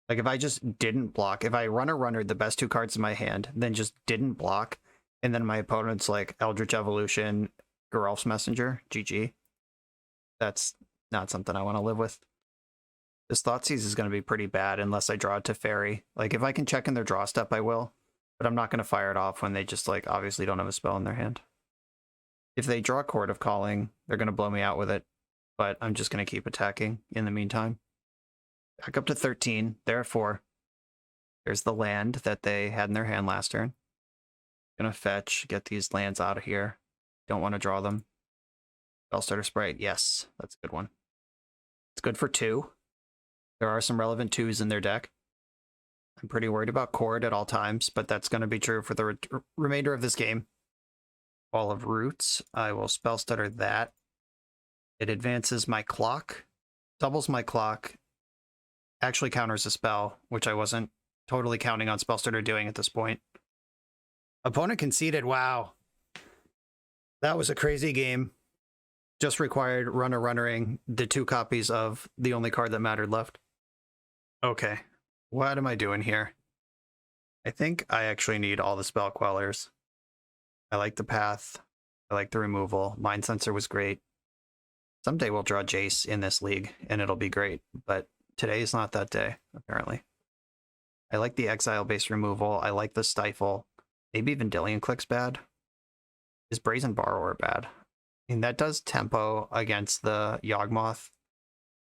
Like, if I just didn't block, if I runner the best 2 cards in my hand, then just didn't block, and then my opponent's like Eldritch Evolution, Geralf's Messenger, GG. That's not something I want to live with. This Thoughtseize is going to be pretty bad unless I draw a Teferi. Like, if I can check in their draw step, I will. But I'm not going to fire it off when they just, like, obviously don't have a spell in their hand. If they draw Chord of Calling, they're going to blow me out with it. But I'm just going to keep attacking in the meantime. Back up to 13. They're at 4. There's the land that they had in their hand last turn. Gonna fetch, get these lands out of here. Don't want to draw them. Spellstutter Sprite, yes, that's a good one. It's good for 2. There are some relevant 2s in their deck. I'm pretty worried about Chord at all times, but that's going to be true for the remainder of this game. Wall of Roots. I will Spellstutter that. It advances my clock, doubles my clock, actually counters a spell, which I wasn't totally counting on Spellstutter doing at this point. Opponent conceded. Wow. That was a crazy game. Just required runnering the 2 copies of the only card that mattered left. Okay. What am I doing here? I think I actually need all the spell Quellers. I like the path. I like the removal. Mind Sensor was great. Someday we'll draw Jace in this league, and it'll be great. But today is not that day, apparently. I like the exile-based removal. I like the Stifle. Maybe Vendilion Click's bad. Is Brazen Borrower bad? I mean, that does tempo against the Yawgmoth.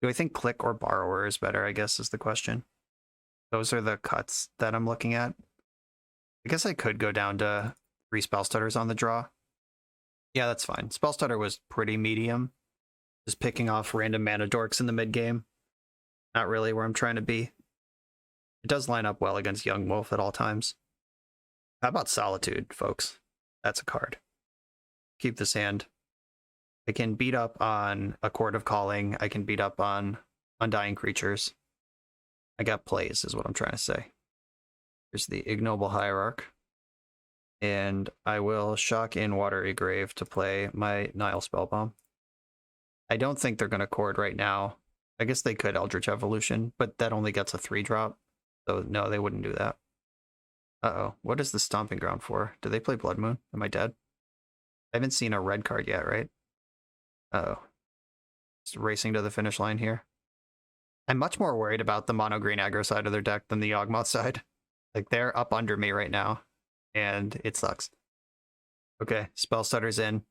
Do I think Click or Borrower is better, I guess, is the question. Those are the cuts that I'm looking at. I guess I could go down to 3 Spellstutters on the draw. Yeah, that's fine. Spellstutter was pretty medium. Just picking off random mana dorks in the mid-game. Not really where I'm trying to be. It does line up well against Young Wolf at all times. How about Solitude, folks? That's a card. Keep this hand. I can beat up on a Chord of Calling. I can beat up on Undying Creatures. I got plays, is what I'm trying to say. Here's the Ignoble Hierarch. And I will shock in Watery Grave to play my Nile Spellbomb. I don't think they're going to Chord right now. I guess they could Eldritch Evolution, but that only gets a 3-drop. So no, they wouldn't do that. Uh-oh. What is the Stomping Ground for? Do they play Blood Moon? Am I dead? I haven't seen a red card yet, right? Uh-oh. Just racing to the finish line here. I'm much more worried about the mono-green aggro side of their deck than the Yawgmoth side. Like, they're up under me right now, and it sucks. Okay, Spellstutter's in.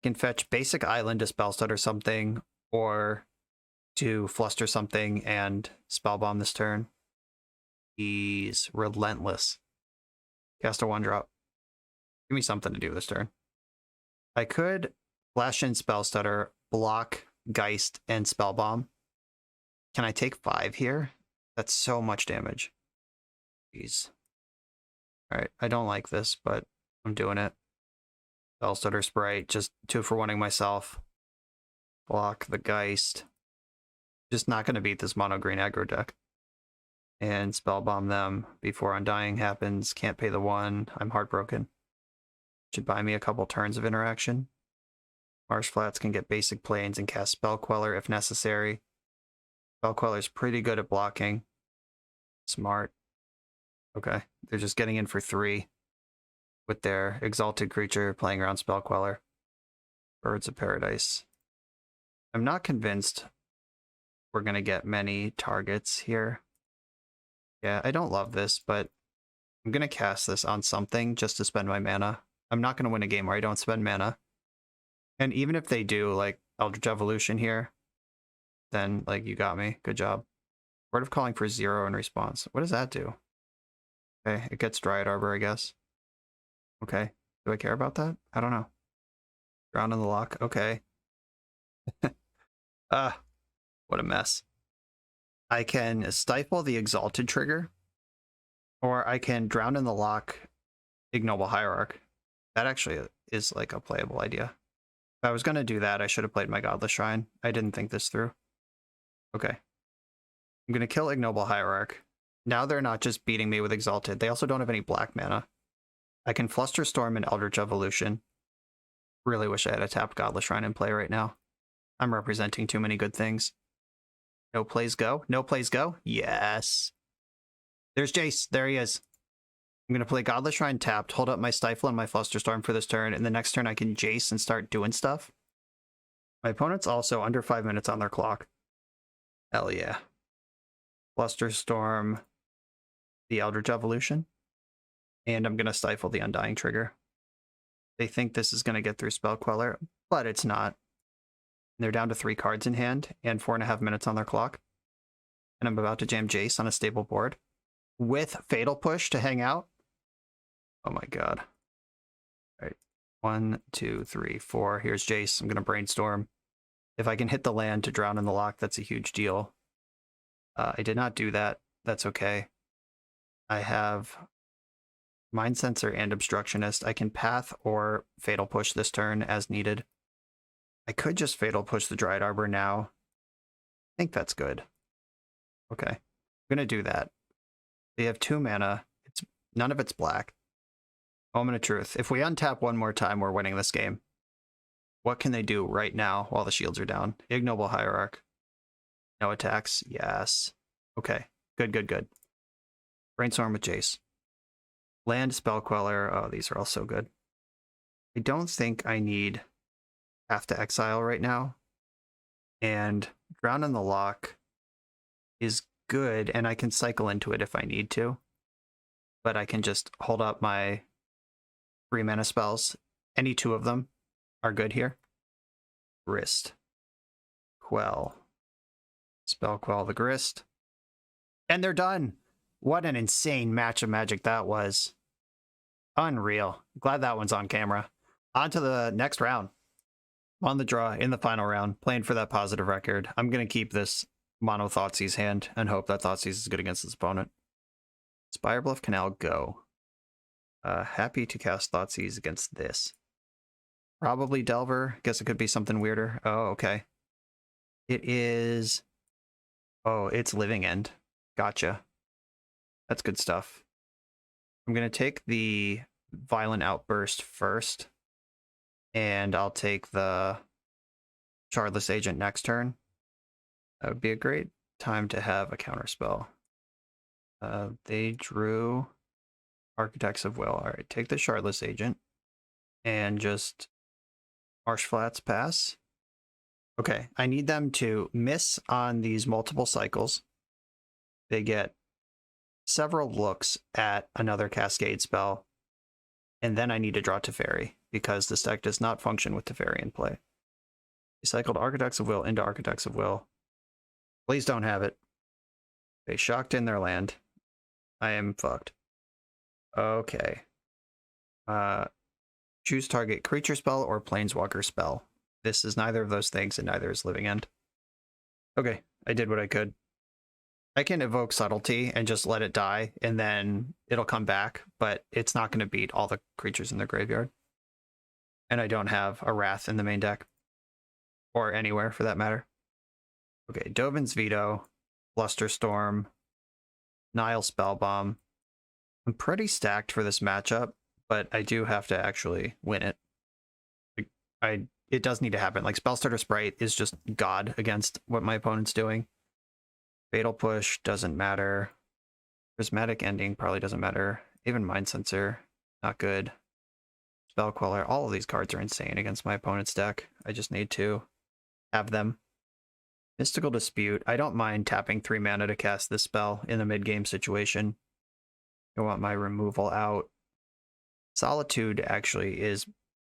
Can fetch basic island to Spellstutter something, or to Fluster something and Spellbomb this turn. He's relentless. Cast a 1-drop. Give me something to do this turn. I could flash in Spellstutter, block Geist, and Spellbomb. Can I take 5 here? That's so much damage. Jeez. Alright, I don't like this, but I'm doing it. Spellstutter Sprite, just 2 for 1ing myself. Block the Geist. Just not going to beat this mono-green aggro deck. And Spellbomb them before Undying happens. Can't pay the 1. I'm heartbroken. Should buy me a couple turns of interaction. Marsh Flats can get basic planes and cast Spell Queller if necessary. Spell Queller's pretty good at blocking. Smart. Okay, they're just getting in for 3 with their Exalted Creature playing around Spell Queller. Birds of Paradise. I'm not convinced we're going to get many targets here. Yeah, I don't love this, but I'm going to cast this on something just to spend my mana. I'm not going to win a game where I don't spend mana. And even if they do, like, Eldritch Evolution here, then, like, you got me. Good job. Word of Calling for 0 in response. What does that do? Okay, it gets Dryad Arbor, I guess. Okay. Do I care about that? I don't know. Drown in the Lock. Okay. What a mess. I can Stifle the Exalted trigger, or I can Drown in the Lock, Ignoble Hierarch. That actually is like a playable idea. If I was going to do that, I should have played my Godless Shrine. I didn't think this through. Okay. I'm going to kill Ignoble Hierarch. Now they're not just beating me with Exalted. They also don't have any black mana. I can Flusterstorm and Eldritch Evolution. Really wish I had a tapped Godless Shrine in play right now. I'm representing too many good things. No plays go? No plays go? Yes. There's Jace. There he is. I'm going to play Godless Shrine tapped, hold up my Stifle and my Flusterstorm for this turn, and the next turn I can Jace and start doing stuff. My opponent's also under 5 minutes on their clock. Hell yeah. Flusterstorm, the Eldritch Evolution, and I'm going to Stifle the Undying trigger. They think this is going to get through Spell Queller, but it's not. They're down to 3 cards in hand and 4.5 minutes on their clock. And I'm about to jam Jace on a stable board with Fatal Push to hang out. Oh my god. All right. 1, 2, 3, 4. Here's Jace. I'm going to Brainstorm. If I can hit the land to Drown in the Lock, that's a huge deal. I did not do that. That's okay. I have Mind Sensor and Obstructionist. I can Path or Fatal Push this turn as needed. I could just Fatal Push the Dryad Arbor now. I think that's good. Okay, I'm gonna do that. They have 2 mana. None of it's black. Moment of Truth. If we untap one more time, we're winning this game. What can they do right now while the shields are down? Ignoble Hierarch. No attacks. Yes. Okay. Good. Brainstorm with Jace. Land, Spell Queller. Oh, these are all so good. I don't think I have to exile right now. And Drown in the Lock is good, and I can cycle into it if I need to. But I can just hold up my 3 mana spells. Any 2 of them are good here. Grist. Quell. Spell Quell the Grist. And they're done! What an insane match of Magic that was. Unreal. Glad that one's on camera. On to the next round. On the draw in the final round, playing for that positive record. I'm going to keep this mono Thoughtseize hand and hope that Thoughtseize is good against his opponent. Spirebluff Canal, go. Happy to cast Thoughtseize against this. Probably Delver. Guess it could be something weirder. Oh, okay. It is... Oh, it's Living End. Gotcha. That's good stuff. I'm going to take the Violent Outburst first. And I'll take the Shardless Agent next turn. That would be a great time to have a counterspell. They drew Architects of Will. All right, take the Shardless Agent and just Marsh Flats pass. Okay, I need them to miss on these multiple cycles. They get several looks at another Cascade spell, and then I need to draw Teferi, because this deck does not function with Teferi in play. They cycled Architects of Will into Architects of Will. Please don't have it. They shocked in their land. I am fucked. Okay. Choose target creature spell or planeswalker spell. This is neither of those things, and neither is Living End. Okay, I did what I could. I can evoke Subtlety and just let it die, and then it'll come back, but it's not going to beat all the creatures in their graveyard. And I don't have a Wrath in the main deck. Or anywhere, for that matter. Okay, Dovin's Veto, Blusterstorm, Nile Spellbomb. I'm pretty stacked for this matchup, but I do have to actually win it. It does need to happen. Like, Spellstutter Sprite is just God against what my opponent's doing. Fatal Push doesn't matter. Prismatic Ending probably doesn't matter. Even Mind Sensor, not good. Spell Queller, all of these cards are insane against my opponent's deck. I just need to have them. Mystical Dispute, I don't mind tapping 3 mana to cast this spell in the mid-game situation. I want my removal out. Solitude actually is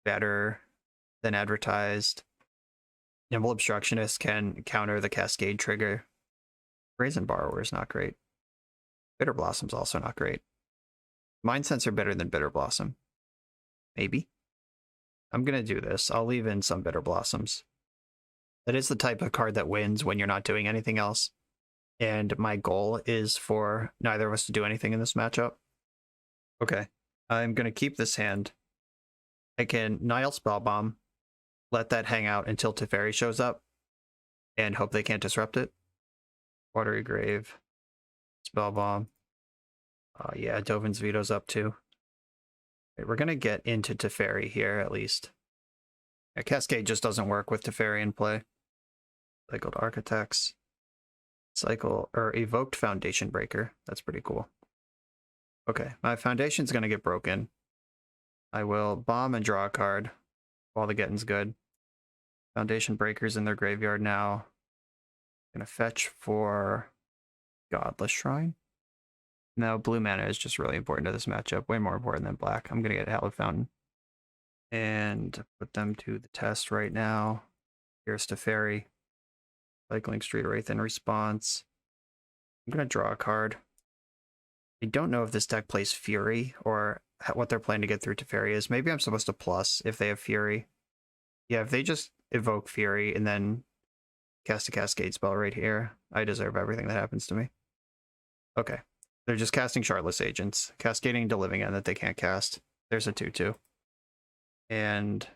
better than advertised. Nimble Obstructionist can counter the Cascade trigger. Brazen Borrower is not great. Bitter Blossom's also not great. Mind Sensor better than Bitter Blossom. Maybe. I'm going to do this. I'll leave in some Bitter Blossoms. That is the type of card that wins when you're not doing anything else. And my goal is for neither of us to do anything in this matchup. Okay. I'm going to keep this hand. I can Nile Spellbomb, let that hang out until Teferi shows up, and hope they can't disrupt it. Watery Grave, Spellbomb. Yeah, Dovin's Veto's up too. Okay, we're going to get into Teferi here, at least. Yeah, Cascade just doesn't work with Teferi in play. Cycled Architects. Evoked Foundation Breaker. That's pretty cool. Okay, my Foundation's going to get broken. I will bomb and draw a card while the getting's good. Foundation Breaker's in their graveyard now. Gonna fetch for Godless Shrine. No, blue mana is just really important to this matchup. Way more important than black. I'm gonna get Hallowed Fountain. And put them to the test right now. Here's Teferi. Cycling Street Wraith in response. I'm gonna draw a card. I don't know if this deck plays Fury or what they're planning to get through Teferi is. Maybe I'm supposed to plus if they have Fury. Yeah, if they just evoke Fury and then cast a Cascade spell right here, I deserve everything that happens to me. Okay. They're just casting Shardless Agents, cascading into Living End that they can't cast. There's a 2/2. And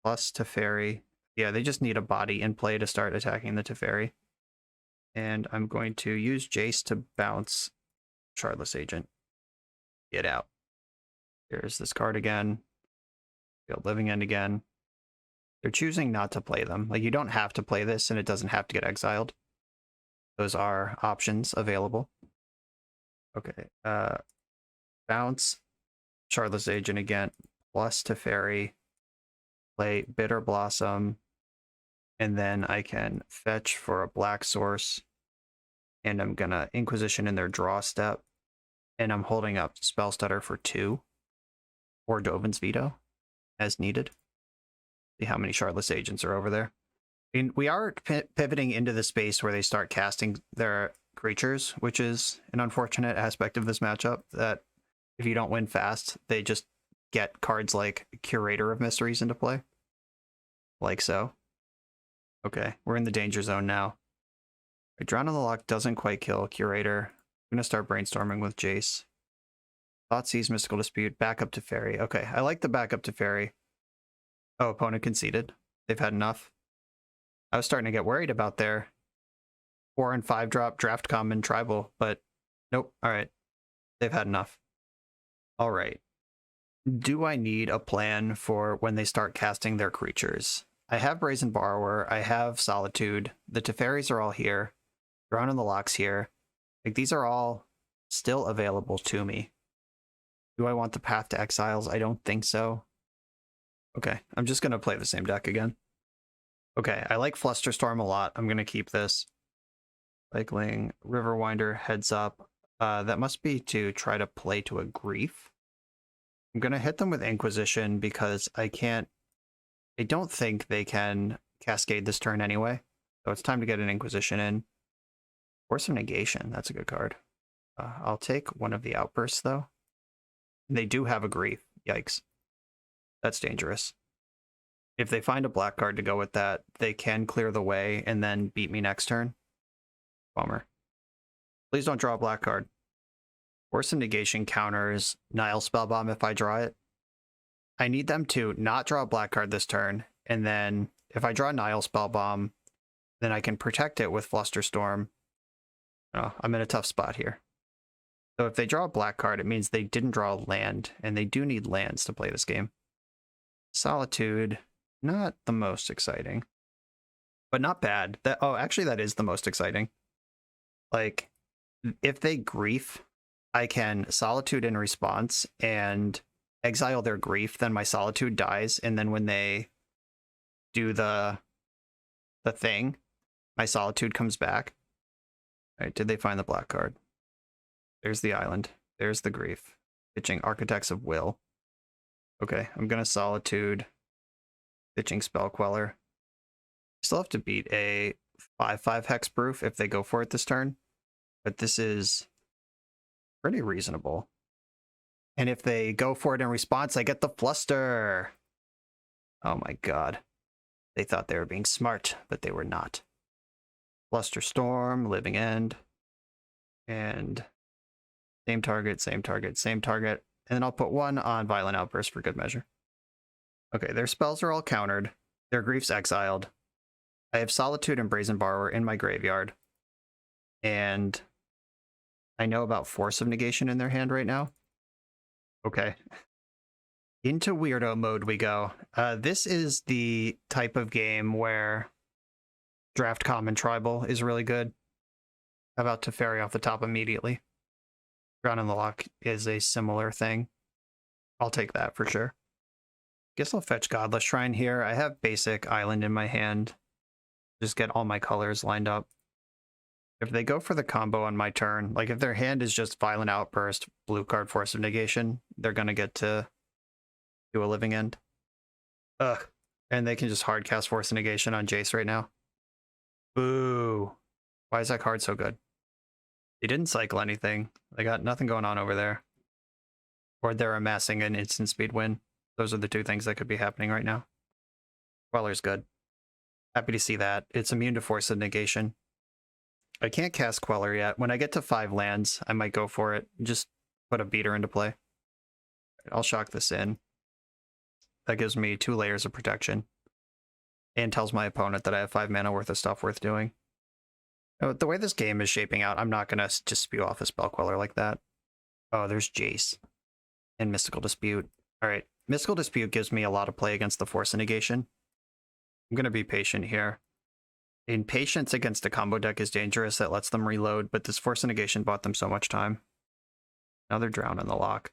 plus Teferi. Yeah, they just need a body in play to start attacking the Teferi. And I'm going to use Jace to bounce Shardless Agent. Get out. Here's this card again. Living End again. They're choosing not to play them. Like, you don't have to play this, and it doesn't have to get exiled. Those are options available. Okay. Bounce Shardless Agent again, plus Teferi. Play Bitter Blossom. And then I can fetch for a black source. And I'm going to Inquisition in their draw step. And I'm holding up Spellstutter for 2. Or Dovin's Veto, as needed. See how many Shardless Agents are over there. I mean, we are pivoting into the space where they start casting their creatures, which is an unfortunate aspect of this matchup, that if you don't win fast, they just get cards like Curator of Mysteries into play. Like so. Okay, we're in the danger zone now. Drown in the Loch doesn't quite kill Curator. I'm going to start brainstorming with Jace. Thoughtseize, Mystical Dispute, back up to Faerie. Okay, I like the back up to Faerie. Oh, opponent conceded. They've had enough. I was starting to get worried about their 4 and 5 drop draft common tribal, but nope. All right. They've had enough. All right. Do I need a plan for when they start casting their creatures? I have Brazen Borrower. I have Solitude. The Teferis are all here. Drown in the Loch's here. Like, these are all still available to me. Do I want the Path to Exiles? I don't think so. Okay, I'm just going to play the same deck again. Okay, I like Flusterstorm a lot. I'm going to keep this. Cycling, Riverwinder, Heads Up. That must be to try to play to a Grief. I'm going to hit them with Inquisition because I don't think they can Cascade this turn anyway. So it's time to get an Inquisition in. Force of Negation, that's a good card. I'll take one of the Outbursts, though. They do have a Grief. Yikes. That's dangerous. If they find a black card to go with that, they can clear the way and then beat me next turn. Bummer. Please don't draw a black card. Force of Negation counters Nile Spellbomb if I draw it. I need them to not draw a black card this turn, and then if I draw Nile Spellbomb, then I can protect it with Flusterstorm. Oh, I'm in a tough spot here. So if they draw a black card, it means they didn't draw a land, and they do need lands to play this game. Solitude, not the most exciting, but not bad. Actually, that is the most exciting. Like, if they Grief, I can Solitude in response and exile their Grief, then my Solitude dies, and then when they do the thing, my Solitude comes back. All right, did they find the black card? There's the island. There's the Grief. Pitching Architects of Will. Okay, I'm going to Solitude. Pitching Spell Queller. Still have to beat a 5/5 Hexproof if they go for it this turn. But this is pretty reasonable. And if they go for it in response, I get the Fluster. Oh my god. They thought they were being smart, but they were not. Flusterstorm, Living End. And same target, same target, same target. And then I'll put one on Violent Outburst for good measure. Okay, their spells are all countered. Their Grief's exiled. I have Solitude and Brazen Borrower in my graveyard. And I know about Force of Negation in their hand right now. Okay. Into weirdo mode we go. This is the type of game where draft common tribal is really good. How about Teferi off the top immediately? Drown in the Loch is a similar thing. I'll take that for sure. Guess I'll fetch Godless Shrine here. I have basic island in my hand. Just get all my colors lined up. If they go for the combo on my turn, like if their hand is just Violent Outburst, blue card, Force of Negation, they're going to get to do a Living End. Ugh. And they can just hard cast Force of Negation on Jace right now. Boo. Why is that card so good? They didn't cycle anything. They got nothing going on over there. Or they're amassing an instant speed win. Those are the two things that could be happening right now. Queller's good. Happy to see that. It's immune to Force of Negation. I can't cast Queller yet. When I get to 5 lands, I might go for it. Just put a beater into play. I'll shock this in. That gives me 2 layers of protection. And tells my opponent that I have 5 mana worth of stuff worth doing. The way this game is shaping out, I'm not going to just spew off a Spell Queller like that. Oh, there's Jace. And Mystical Dispute. Alright, Mystical Dispute gives me a lot of play against the Force of Negation. I'm going to be patient here. And patience against a combo deck is dangerous. That lets them reload, but this Force of Negation bought them so much time. Now they're drowned in the lock.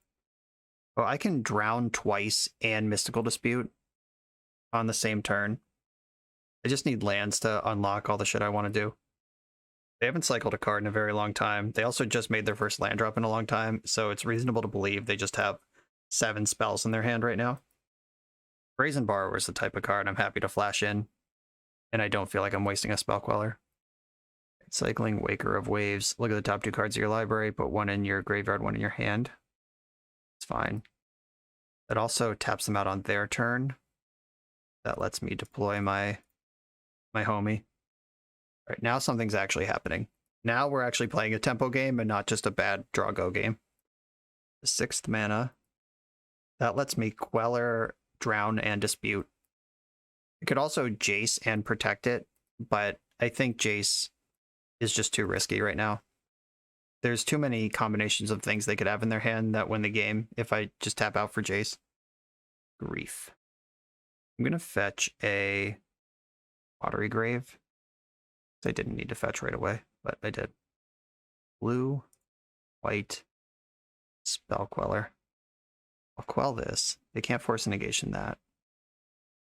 Oh, I can drown twice and Mystical Dispute on the same turn. I just need lands to unlock all the shit I want to do. They haven't cycled a card in a very long time. They also just made their first land drop in a long time, so it's reasonable to believe they just have 7 spells in their hand right now. Brazen Borrower is the type of card I'm happy to flash in, and I don't feel like I'm wasting a Spell Queller. Cycling Waker of Waves. Look at the top 2 cards of your library, put 1 in your graveyard, 1 in your hand. It's fine. That also taps them out on their turn. That lets me deploy my homie. All right, now something's actually happening. Now we're actually playing a tempo game and not just a bad draw-go game. The 6th mana. That lets me Queller, Drown, and Dispute. I could also Jace and protect it, but I think Jace is just too risky right now. There's too many combinations of things they could have in their hand that win the game if I just tap out for Jace. Grief. I'm going to fetch a Watery Grave. I didn't need to fetch right away, but I did. Blue, white, Spell Queller. I'll quell this. They can't force a negation that.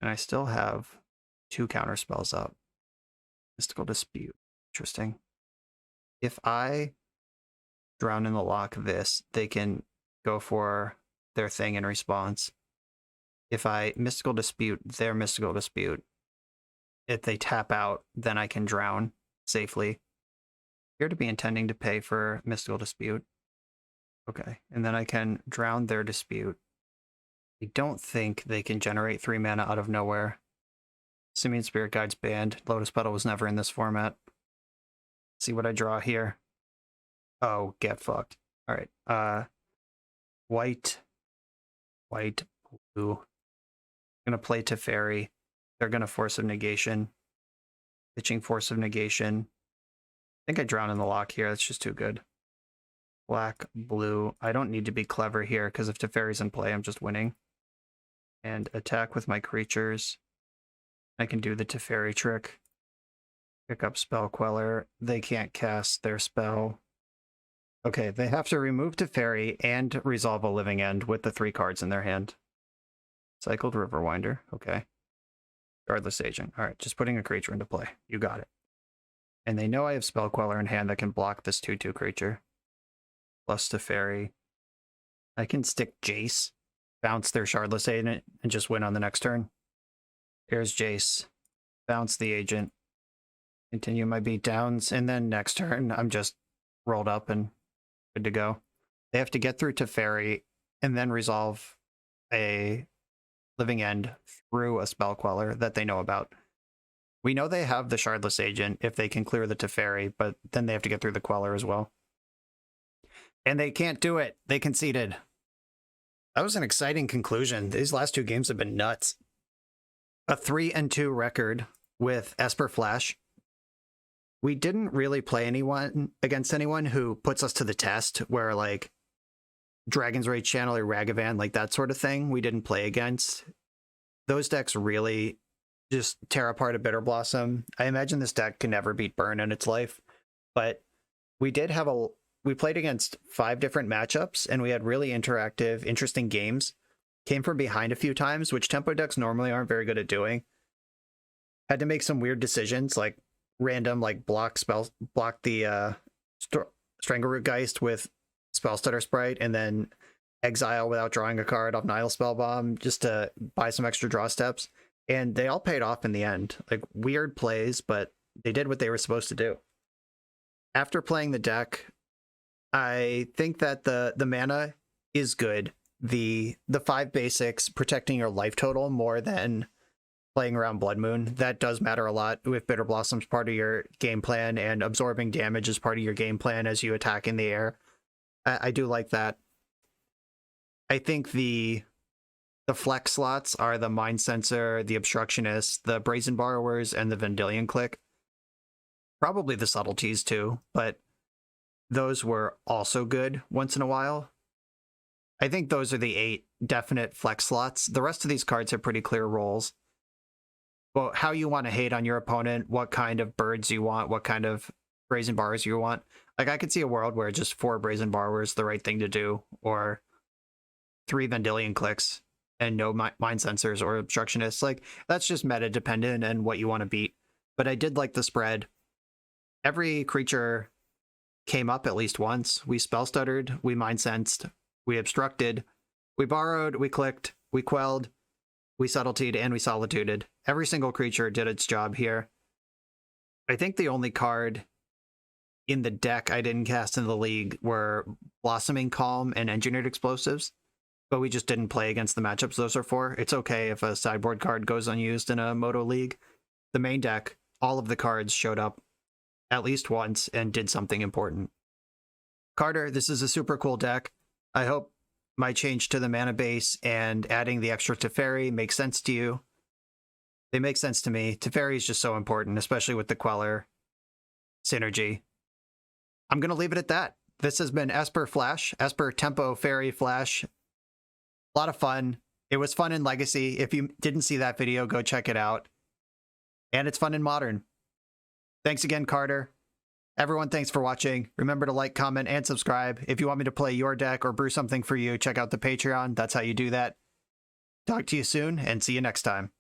And I still have 2 counter spells up. Mystical Dispute. Interesting. If I drown in the lock this, they can go for their thing in response. If I Mystical Dispute their Mystical Dispute, if they tap out, then I can drown safely. Appear to be intending to pay for Mystical Dispute. Okay, and then I can drown their Dispute. I don't think they can generate 3 mana out of nowhere. Simian Spirit Guide's banned. Lotus Petal was never in this format. See what I draw here. Oh, get fucked. Alright, white, blue. I'm gonna play Teferi. They're going to Force of Negation. Pitching Force of Negation. I think I drown in the lock here. That's just too good. Black, blue. I don't need to be clever here, because if Teferi's in play, I'm just winning. And attack with my creatures. I can do the Teferi trick. Pick up Spell Queller. They can't cast their spell. Okay, they have to remove Teferi and resolve a Living End with the 3 cards in their hand. Cycled Riverwinder. Okay. Guardless Agent. Alright, just putting a creature into play. You got it. And they know I have Spell Queller in hand that can block this 2/2 creature. Plus Teferi. I can stick Jace, bounce their Shardless Agent, and just win on the next turn. Here's Jace. Bounce the Agent. Continue my beatdowns, and then next turn, I'm just rolled up and good to go. They have to get through Teferi, and then resolve a Living End through a Spell Queller that they know about. We know they have the Shardless Agent if they can clear the Teferi, but then they have to get through the Queller as well. And they can't do it. They conceded. That was an exciting conclusion. These last 2 games have been nuts. A 3-2 record with Esper Flash. We didn't really play anyone against anyone who puts us to the test, where like Dragon's Rage Channel or Ragavan, like that sort of thing, we didn't play against. Those decks really just tear apart a Bitter Blossom. I imagine this deck can never beat Burn in its life, but we played against 5 different matchups, and we had really interactive, interesting games. Came from behind a few times, which tempo decks normally aren't very good at doing. Had to make some weird decisions, like random, like block the Strangleroot Geist with Spellstutter Sprite, and then exile without drawing a card off Nihil Spellbomb just to buy some extra draw steps. And they all paid off in the end. Like, weird plays, but they did what they were supposed to do. After playing the deck, I think that the mana is good. The 5 basics, protecting your life total more than playing around Blood Moon. That does matter a lot with Bitter Blossom's part of your game plan, and absorbing damage is part of your game plan as you attack in the air. I do like that. I think the flex slots are the Mind Sensor, the Obstructionist, the Brazen Borrowers, and the Vendilion Click. Probably the Subtleties too, but those were also good once in a while. I think those are the 8 definite flex slots. The rest of these cards have pretty clear roles. Well, how you want to hate on your opponent, what kind of birds you want, what kind of Brazen Borrowers you want. Like, I could see a world where just 4 Brazen Borrowers is the right thing to do, or 3 Vendilion Clicks and no Mind Sensors or Obstructionists. Like, that's just meta dependent and what you want to beat. But I did like the spread. Every creature came up at least once. We spell stuttered, we mind sensed, we obstructed, we borrowed, we clicked, we quelled, we subtletied, and we solituded. Every single creature did its job here. I think the only card in the deck I didn't cast in the league were Blossoming Calm and Engineered Explosives, but we just didn't play against the matchups those are for. It's okay if a sideboard card goes unused in a Moto league. The main deck, all of the cards showed up at least once and did something important. Carter, this is a super cool deck. I hope my change to the mana base and adding the extra Teferi makes sense to you. They make sense to me. Teferi is just so important, especially with the Queller synergy. I'm going to leave it at that. This has been Esper Flash, Esper Tempo Faerie Flash. A lot of fun. It was fun in Legacy. If you didn't see that video, go check it out. And it's fun in Modern. Thanks again, Carter. Everyone, thanks for watching. Remember to like, comment, and subscribe. If you want me to play your deck or brew something for you, check out the Patreon. That's how you do that. Talk to you soon, and see you next time.